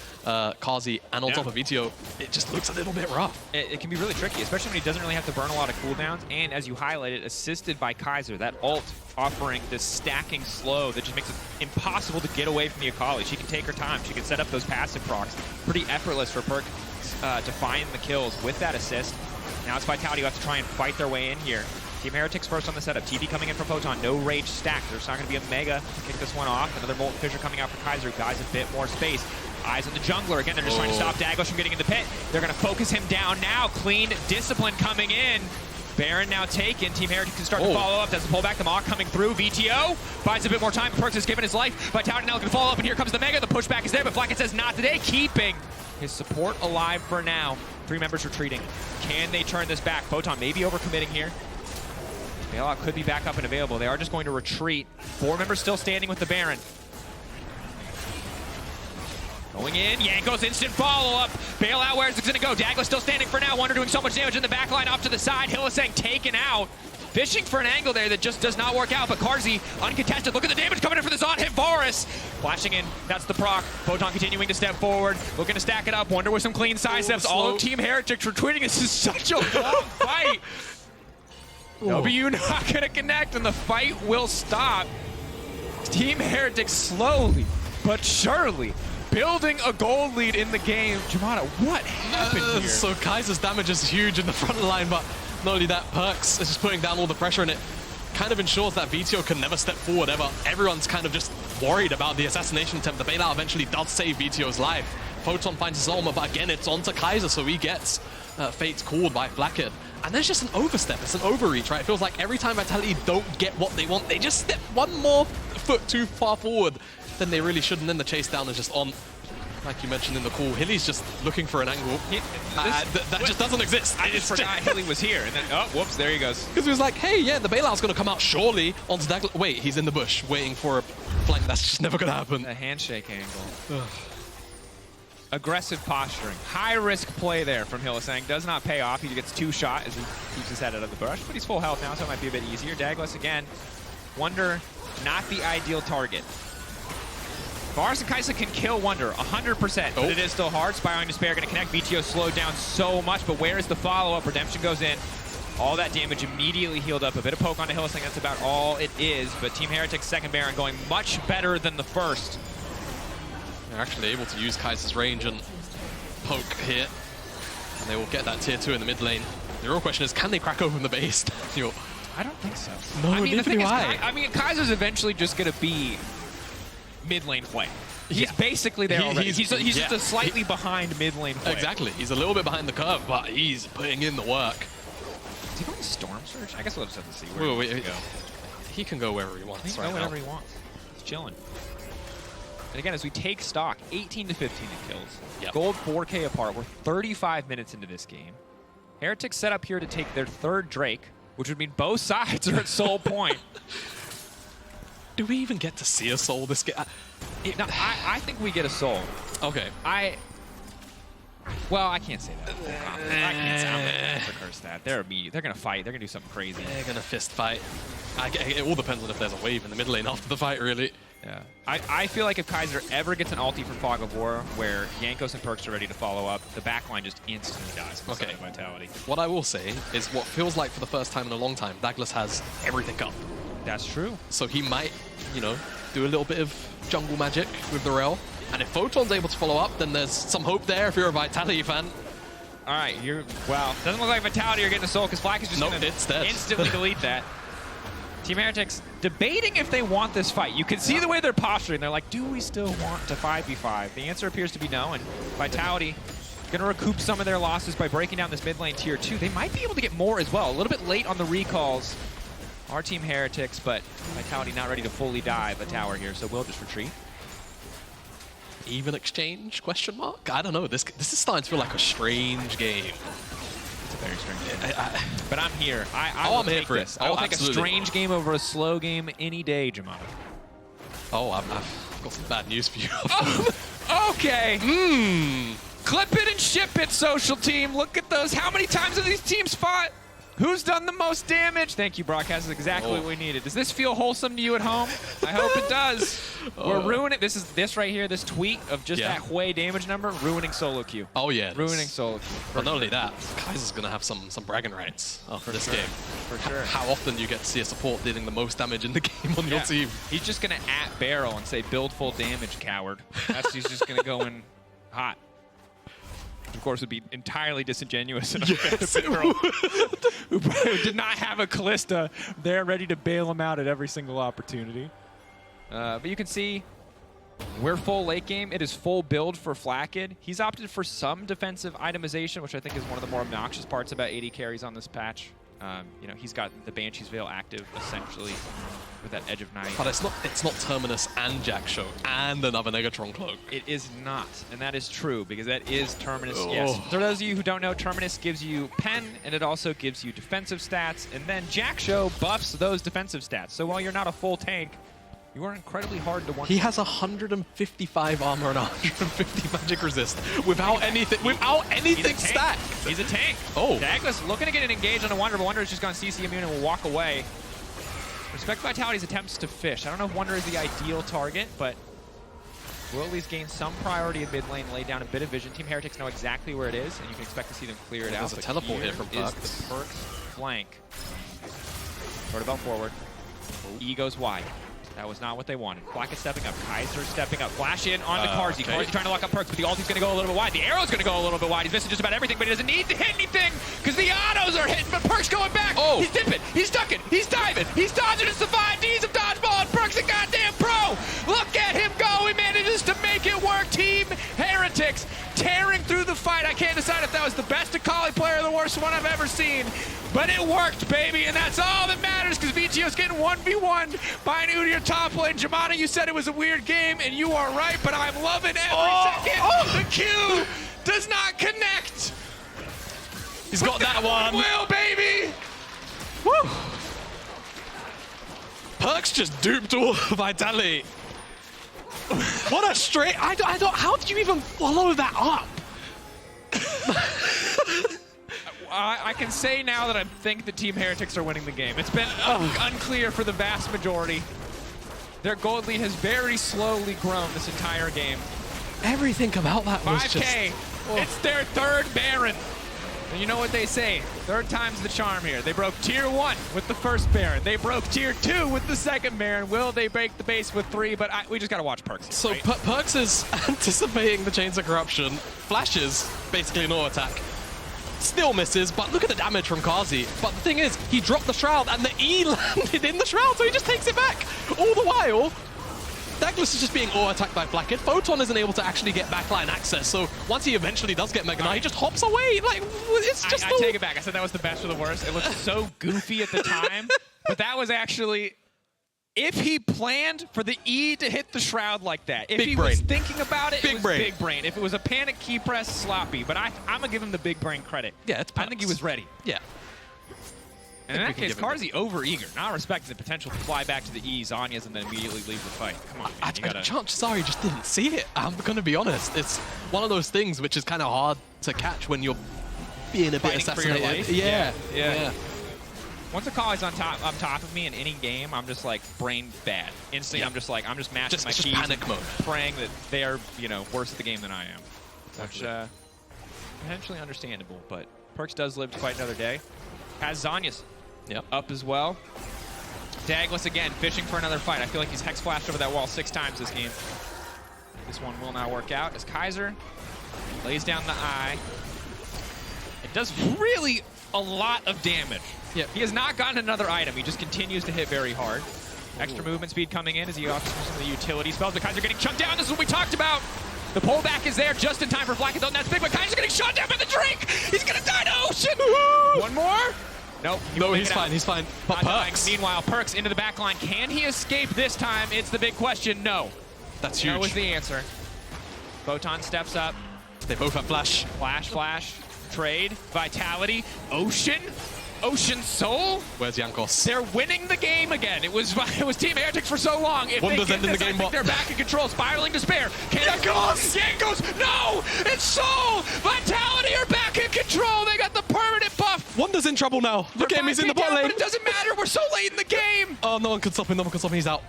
Carzzy and on top of Vetheo, it just looks a little bit rough. It can be really tricky, especially when he doesn't really have to burn a lot of cooldowns, and as you highlighted, assisted by Kaiser, that ult offering this stacking slow that just makes it impossible to get away from the Akali. She can take her time, she can set up those passive procs. Pretty effortless for Perkz to find the kills with that assist. Now it's Vitality who have to try and fight their way in here. Team Heretics first on the setup. TV coming in from Photon. No rage stack. There's not going to be a Mega to kick this one off. Another Molten Fissure coming out for Kaiser, who buys a bit more space. Eyes on the jungler. Again, they're just trying to stop Daglas from getting in the pit. They're going to focus him down now. Clean discipline coming in. Baron now taken. Team Heretics can start to follow up. Doesn't pull back. The Mach coming through. Vetheo buys a bit more time. Perkz has given his life. Vitality now looking to follow up, and here comes the Mega. The pushback is there, but Flakked says not today. Keeping his support alive for now. 3 members retreating. Can they turn this back? Photon maybe overcommitting here. Bailout could be back up and available. They are just going to retreat. 4 members still standing with the Baron. Going in, Jankos instant follow-up. Bailout, where's it gonna go? Daglas still standing for now. Wunder doing so much damage in the backline off to the side. Hylissang taken out. Fishing for an angle there that just does not work out, but Carzzy uncontested. Look at the damage coming in for this on-hit Varus. Flashing in, that's the proc. Photon continuing to step forward, looking to stack it up. Wunder with some clean side steps. All of Team Heretics retreating. This is such a long fight. W not gonna connect, and the fight will stop. Team Heretics slowly but surely building a gold lead in the game. Jamada, what happened here? So Kaiser's damage is huge in the front line, but not only that, Perkz is just putting down all the pressure, and it kind of ensures that Vetheo can never step forward ever. Everyone's kind of just worried about the assassination attempt. The bailout eventually does save Vetheo's life. Photon finds his armor, but again, it's onto Kaiser, so he gets Fate's called by Flakked. And there's just an overstep, it's an overreach, right? It feels like every time Vitality don't get what they want, they just step one more foot too far forward than they really should, and then the chase down is just on. Like you mentioned in the call, Hilly's just looking for an angle. That just doesn't exist. I just forgot Hilly was here, and then, oh, whoops, there he goes. Because he was like, hey, yeah, the bailout's going to come out surely onto Daglas. Wait, he's in the bush waiting for a flank. That's just never going to happen. A handshake angle. Aggressive posturing. High-risk play there from Hylissang. Does not pay off. He gets 2 shot as he keeps his head out of the brush, but he's full health now, so it might be a bit easier. Daglas again. Wunder, not the ideal target. Varus and Kaiser can kill Wunder 100%, but it is still hard. Spiraling Despair going to connect. Vetheo slowed down so much, but where is the follow-up? Redemption goes in. All that damage immediately healed up. A bit of poke onto Hylissang, that's about all it is. But Team Heretics' second Baron going much better than the first. They're actually able to use Kaiser's range and poke here. And they will get that tier 2 in the mid lane. The real question is, can they crack open the base? I don't think so. No, I mean, the thing is, I mean, Kaiser's eventually just going to be mid lane play. He's basically there already. He's just a slightly behind mid lane play. Exactly. He's a little bit behind the curve, but he's putting in the work. Is he going Storm Surge? I guess we'll just have to see where he go. He can go wherever he wants. He can go wherever he wants. He's chilling. And again, as we take stock, 18 to 15 in kills. Yep. Gold 4K apart. We're 35 minutes into this game. Heretics set up here to take their 3rd Drake, which would mean both sides are at soul point. Do we even get to see a soul this game? No, I think we get a soul. Okay. Well, I can't say that. I can't say I'm going to curse that. They're going to fight. They're going to do something crazy. They're going to fist fight. It all depends on if there's a wave in the mid lane after the fight, really. Yeah. I feel like if Kaiser ever gets an ulti from Fog of War where Jankos and Perkz are ready to follow up, the backline just instantly dies. Okay. Vitality. What I will say is what feels like for the first time in a long time, Daglas has everything up. That's true. So he might, do a little bit of jungle magic with the Rell. And if Photon's able to follow up, then there's some hope there if you're a Vitality fan. All right, well, doesn't look like Vitality are getting a soul because Flakked is just going to instantly delete that. Team Heretics debating if they want this fight. You can see the way they're posturing. They're like, do we still want to 5v5? The answer appears to be no, and Vitality going to recoup some of their losses by breaking down this mid lane tier 2. They might be able to get more as well. A little bit late on the recalls. Our Team Heretics, but Vitality not ready to fully dive the tower here, so we'll just retreat. Even exchange, question mark? I don't know. This is starting to feel like a strange game. It's a very strange game. But I'm here. I'm here for this. it. I will take absolutely. a strange game over a slow game any day, Jamada. Oh, I've got some bad news for you. Okay. Clip it and ship it, social team. Look at those. How many times have these teams fought? Who's done the most damage? Thank you, Broadcast. Is exactly what we needed. Does this feel wholesome to you at home? I hope it does. We're ruining it. This right here, this tweet of just that Kwei damage number, ruining solo queue. Oh yeah, ruining solo queue. But not only that, Kaiser's gonna have some bragging rights for this game. For sure. How often you get to see a support dealing the most damage in the game on your team? He's just gonna @Barrel and say build full damage, coward. He's just gonna go in hot. Which of course would be entirely disingenuous and unfair to Barrel, who did not have a Kalista there ready to bail him out at every single opportunity. But you can see we're full late game. It is full build for Flakked. He's opted for some defensive itemization, which I think is one of the more obnoxious parts about AD carries on this patch. You know, he's got the Banshee's Veil active essentially with that Edge of Night. But it's not Terminus and Jackso and another Negatron cloak. It is not, and that is true because that is Terminus. Yes. For those of you who don't know, Terminus gives you pen, and it also gives you defensive stats, and then Jackso buffs those defensive stats. So while you're not a full tank, you are incredibly hard to one. He has 155 armor and 150 magic resist without anything stacked. He's a tank. Oh. Daglas looking to get an engage on a Wunder, but Wunder is just going to CC immune and will walk away. Respect Vitality's attempts to fish. I don't know if Wunder is the ideal target, but will at least gain some priority in mid lane, lay down a bit of vision. Team Heretics know exactly where it is, and you can expect to see them clear it out. There's a teleport here from Perkz. The Perkz flank. Sort of out forward. E goes wide. That was not what they wanted. Flakked stepping up. Kaiser stepping up. Flash in onto Carzzy. Okay. Carzzy trying to lock up Perkz, but the ulti's going to go a little bit wide. The arrow's going to go a little bit wide. He's missing just about everything, but he doesn't need to hit anything because the autos are hitting, but Perkz going back. Oh. He's dipping. He's ducking. He's diving. He's dodging to survive. D's of dodgeball, and Perkz a goddamn pro. Look at him go. He manages to make it work. Team Heretics tearing through the fight. I can't decide if that was the best Akali player or the worst one I've ever seen. But it worked, baby, and that's all that matters because Vetheo's getting 1v1 by an Udyr top lane. Jamada, you said it was a weird game, and you are right, but I'm loving every second. The Q does not connect. He's got that one. Will, baby. Woo. Perkz just duped all Vitality. What a straight... I don't... How did you even follow that up? I can say now that I think the Team Heretics are winning the game. It's been unclear for the vast majority. Their gold lead has very slowly grown this entire game. Everything about that was 5K. It's their third Baron. And you know what they say? Third time's the charm here. They broke tier 1 with the first Baron. They broke tier 2 with the second Baron. Will they break the base with 3? But we just got to watch Perkz. So right? Perkz is anticipating the Chains of Corruption, flashes basically no attack. Still misses, but look at the damage from Carzzy. But the thing is, he dropped the Shroud and the E landed in the Shroud, so he just takes it back. All the while, Daglas is just being auto-attacked by Flakked. Photon isn't able to actually get backline access, so once he eventually does get Mega Knight, he just hops away. Like, it's just... I take it back. I said that was the best or the worst. It looked so goofy at the time, but that was actually... If he planned for the E to hit the Shroud like that, if he was thinking about it, it was big brain. If it was a panic key press, sloppy. But I'm going to give him the big brain credit. Yeah, it's Perkz. I think he was ready. Yeah. And in that case, Carzzy over-eager, not respecting the potential to fly back to the E, Zanya's, and then immediately leave the fight. Come on, man, Chances are he just didn't see it. I'm going to be honest. It's one of those things which is kind of hard to catch when you're being a bit assassinated. Yeah. Once Akali's on top of me in any game, I'm just like brain bad. Instantly, I'm just mashing my keys, panic mode, praying that they are, you know, worse at the game than I am. Which potentially understandable, but Perkz does live to fight another day. Has Zanya's up as well. Daglas again fishing for another fight. I feel like he's hex flashed over that wall 6 times this game. This one will not work out as Kaiser lays down the eye. It does really a lot of damage. Yep. He has not gotten another item. He just continues to hit very hard. Extra movement speed coming in as he offers some of the utility spells. But Kaiser getting chunked down. This is what we talked about. The pullback is there just in time for Flakked. That's big, but Kaiser's getting shot down by the drink. He's going to die to Ocean. One more. Nope. No, he's fine. He's fine. But Perkz. Meanwhile, Perkz into the back line. Can he escape this time? It's the big question. No. That's huge. No is the answer. Photon steps up. They both have flash. Flash. Trade, Vitality, Ocean Soul. Where's Jankos? They're winning the game again. It was Team Heretics for so long. If Wunder's they get ending this, the game, I think they're back in control. Spiraling Despair. Jankos! No! It's Soul! Vitality are back in control. They got the permanent buff. Wunder's in trouble now. Look at him, he's in the bot lane. But it doesn't matter. We're so late in the game. Oh, no one can stop him. No one can stop him. He's out.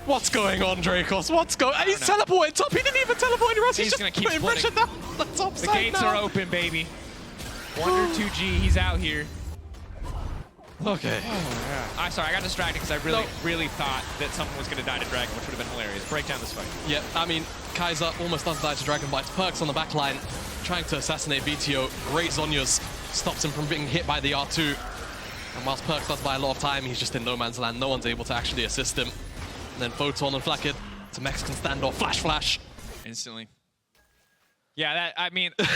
What's going on, Drakos? What's going on? He's teleported top. He didn't even teleport anywhere else. He's just going to keep putting pressure down the top The side gates now. are open, baby. Wunder 2G, he's out here. Okay. Oh, yeah. Sorry, I got distracted because I really thought that someone was going to die to Dragon, which would have been hilarious. Break down this fight. Yeah, I mean, Kaiser almost does die to Dragon, but it's Perkz on the back line trying to assassinate Vetheo. Great Zhonya's stops him from being hit by the R2. And whilst Perkz does buy a lot of time, he's just in no man's land. No one's able to actually assist him. And then Photon and Flakked. It's a Mexican standoff. Flash. Instantly. Yeah, that, I mean, like,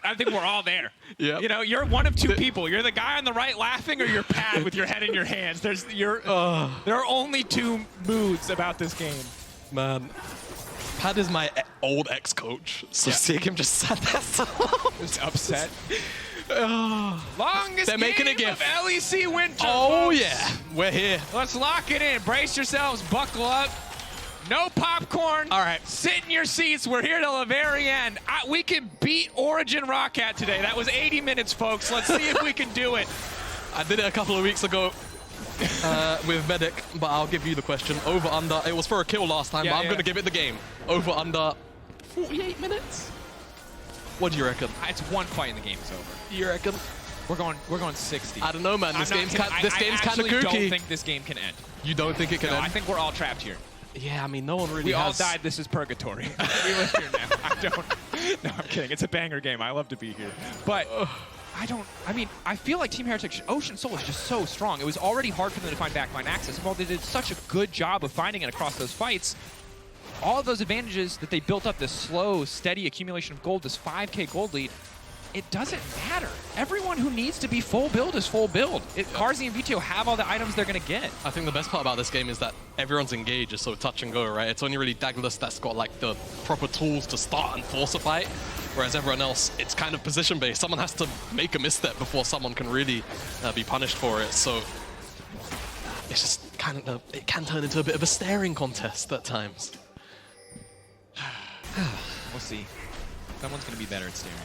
I think we're all there. Yep. You know, you're one of two people. You're the guy on the right laughing or you're Pad with your head in your hands. There are only two moods about this game. Man. Pad is my old ex-coach, so seeing him just sat there so long. Just upset. Longest They're making game a of GIF. LEC Winter. Oh folks. yeah, we're here. Let's lock it in. Brace yourselves. Buckle up. No popcorn. All right. Sit in your seats. We're here till the very end. We can beat Origin Roccat today. That was 80 minutes, folks. Let's see if we can do it. I did it a couple of weeks ago with Medic, but I'll give you the question. Over, under. It was for a kill last time, but I'm going to give it the game. Over, under 48 minutes? What do you reckon? It's one fight and the game's over. You reckon? We're going 60. I don't know, man. This game's kind of kooky. I don't kooky. think this game can end. You don't think it can end? I think we're all trapped here. Yeah, I mean, no one really We all has... died. This is purgatory. We live here now. I don't. No, I'm kidding. It's a banger game. I love to be here. But I feel like Team Heretics Ocean Soul is just so strong. It was already hard for them to find backline access. While they did such a good job of finding it across those fights, all of those advantages that they built up, this slow, steady accumulation of gold, this 5K gold lead, it doesn't matter. Everyone who needs to be full build is full build. Carzzy and Vetheo have all the items they're going to get. I think the best part about this game is that everyone's engaged is so touch and go, right? It's only really Daglas that's got like the proper tools to start and force a fight, whereas everyone else, it's kind of position based. Someone has to make a misstep before someone can really be punished for it. So it's just kind of, it can turn into a bit of a staring contest at times. We'll see. Someone's going to be better at staring.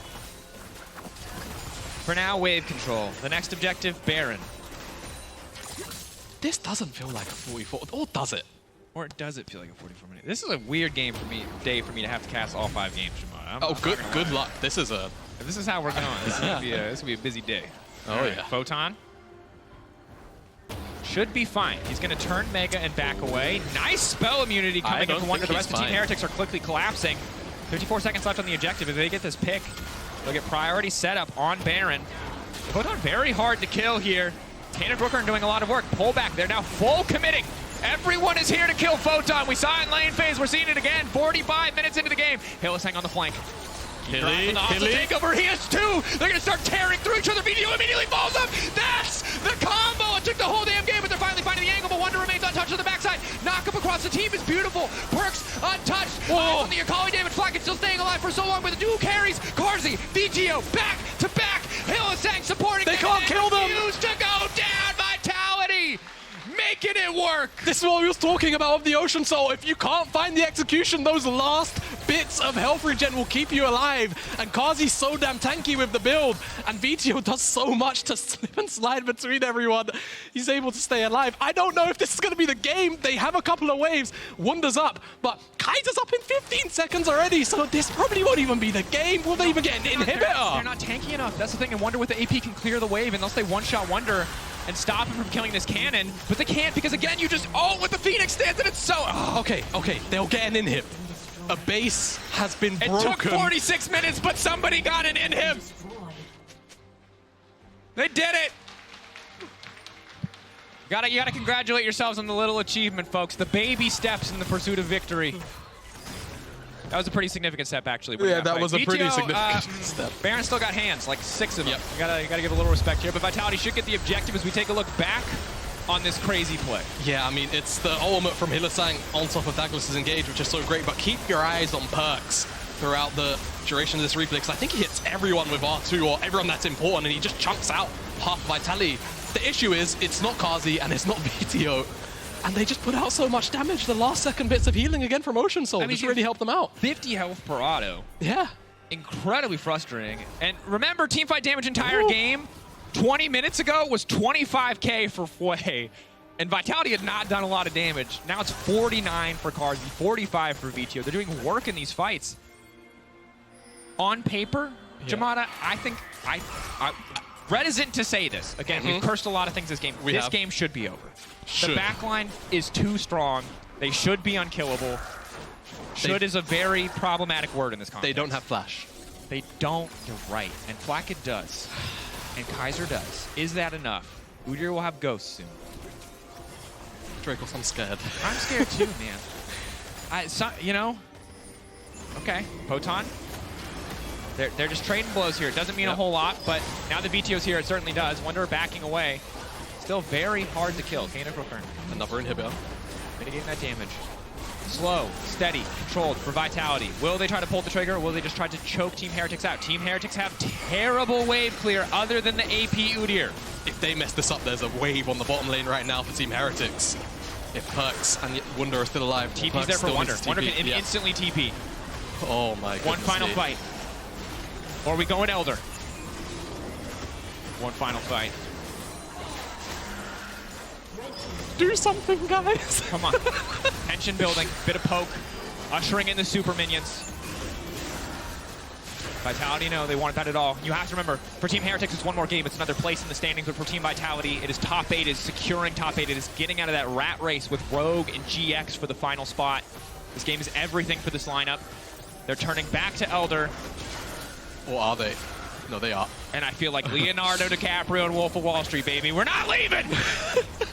For now, wave control. The next objective, Baron. This doesn't feel like a 44, or does it? Or does it feel like a 44 minute? This is a weird game for me, for me to have to cast all 5 games, Jamada. Good luck. This is how we're going. This is gonna be a busy day. Oh right, yeah. Photon. Should be fine. He's going to turn Mega and back away. Nice spell immunity coming in from Wunder. The rest of Team Heretics are quickly collapsing. 54 seconds left on the objective. If they get this pick, they'll get priority setup on Baron. Photon very hard to kill here. Tana Brooker doing a lot of work. Pull back. They're now full committing. Everyone is here to kill Photon. We saw it in lane phase. We're seeing it again. 45 minutes into the game. Hylissang on the flank. Hilly. Takeover. He has 2. They're going to start tearing through each other. Vetheo immediately falls up. That's the combo. It took the whole damn game, but they're finally finding the angle. But Wunder remains untouched on the backside. Knock up across the team is beautiful. Perkz untouched. On the Akali damage. Flakked still staying alive for so long, but the duo carries. Carzzy, Vetheo, back to back. Hylissang supporting. They can't kill them. Refuse to go down. Vitality making it work. This is what we was talking about of the Ocean Soul. If you can't find the execution, those last bits of health regen will keep you alive. And Carzzy's so damn tanky with the build. And Vetheo does so much to slip and slide between everyone. He's able to stay alive. I don't know if this is going to be the game. They have a couple of waves. Wunder's up, but Kaiser's up in 15 seconds already. So this probably won't even be the game. Will they even get an inhibitor? They're not tanky enough. That's the thing. And Wunder with the AP can clear the wave unless they one-shot Wunder and stop him from killing this cannon, but they can't because again you just with the Phoenix stance and it's so Okay, they'll get an inhib. A base has been broken. It took 46 minutes, but somebody got an inhib. They did it. You gotta congratulate yourselves on the little achievement, folks. The baby steps in the pursuit of victory. That was a pretty significant step, actually. Yeah, that was a pretty significant step. Baron still got hands, like 6 of them. You gotta give a little respect here, but Vitality should get the objective as we take a look back on this crazy play. Yeah, I mean, it's the ultimate from Hylissang on top of Daglas' engage, which is so great, but keep your eyes on Perkz. throughout the duration of this replay, because I think he hits everyone with R2 or everyone that's important, and he just chunks out half Vitality. The issue is, it's not Carzzy and it's not Vetheo, and they just put out so much damage. The last second bits of healing again from Ocean Soul just really helped them out. 50 health per auto. Yeah. Incredibly frustrating. And remember, teamfight damage entire game 20 minutes ago was 25k for Kwei. And Vitality had not done a lot of damage. Now it's 49 for Carzzy, 45 for Vetheo. They're doing work in these fights. On paper, Jamada, I think I'm reticent to say this. Again, we've cursed a lot of things this game. This game should be over. The backline is too strong. They should be unkillable. Should is a very problematic word in this context. They don't have flash. They don't. You're right. And Flakked does. And Kaiser does. Is that enough? Udyr will have ghosts soon. Drakos, I'm scared. I'm scared too, man. You know. Okay, Photon. They're just trading blows here. It doesn't mean a whole lot, but now the Vetheo's here, it certainly does. Wunder backing away. Still very hard to kill. Kaina Brooklyn. Another inhibitor. Mitigating that damage. Slow, steady, controlled for Vitality. Will they try to pull the trigger, or will they just try to choke Team Heretics out? Team Heretics have terrible wave clear other than the AP Udyr. If they mess this up, there's a wave on the bottom lane right now for Team Heretics. If Perkz and Wunder are still alive, TP's there for Wunder. Wunder can instantly TP. Oh my god. One final fight. Or we go in Elder. One final fight. Do something, guys. Come on. Tension building, bit of poke, ushering in the super minions. Vitality, no, they wanted that at all. You have to remember, for Team Heretics, it's one more game. It's another place in the standings, but for Team Vitality, it is top 8, it is securing top 8. It is getting out of that rat race with Rogue and GX for the final spot. This game is everything for this lineup. They're turning back to Elder. Or are they? No, they are. And I feel like Leonardo DiCaprio and Wolf of Wall Street, baby. We're not leaving!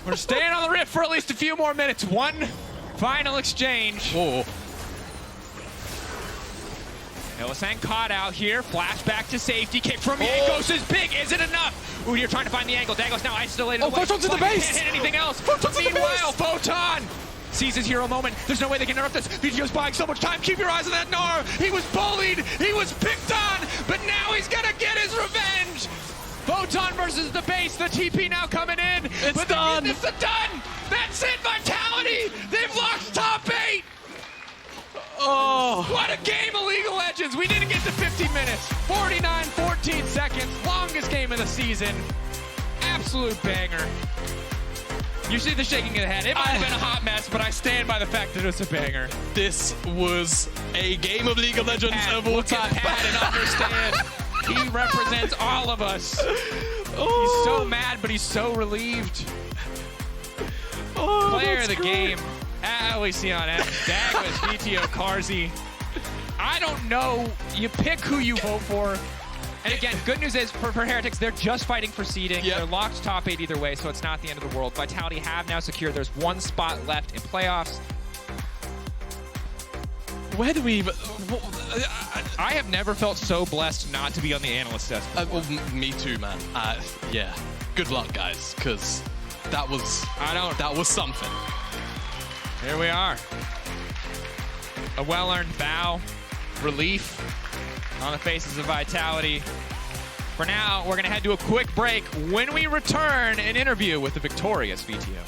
We're staying on the rift for at least a few more minutes. One final exchange. Oh. Hylissang caught out here. Flashback to safety. Kick from Jankos is big. Is it enough? Udyr trying to find the angle. Daglas now isolated. Oh, Photon's in the base! Can't hit anything else. Meanwhile, Photon sees his hero moment. There's no way they can interrupt this. Vetheo's buying so much time. Keep your eyes on that Gnar. He was bullied. He was picked on. But now he's going to get his revenge. Photon versus the base. The TP now coming in. It's done. It's done. That's it. Vitality. They've lost top 8. Oh. What a game of League of Legends. We didn't get to 50 minutes. 49-14 seconds. Longest game of the season. Absolute banger. You see the shaking of the head. It might have been a hot mess, but I stand by the fact that it was a banger. This was a game of League of Legends of all time. Pat and understand. He represents all of us. He's so mad, but he's so relieved. Player of the game. We see on it. Daglas, Vetheo, Carzzy. I don't know. You pick who you vote for. And again, good news is for Heretics, they're just fighting for seeding. They're locked top 8 either way, so it's not the end of the world. Vitality have now secured. There's one spot left in playoffs. Where do we even... I have never felt so blessed not to be on the analyst desk. Well, me too, man. Yeah. Good luck, guys, because that was... That was something. Here we are. A well-earned bow. Relief on the faces of Vitality. For now, we're going to head to a quick break. When we return, an interview with the victorious Vetheo.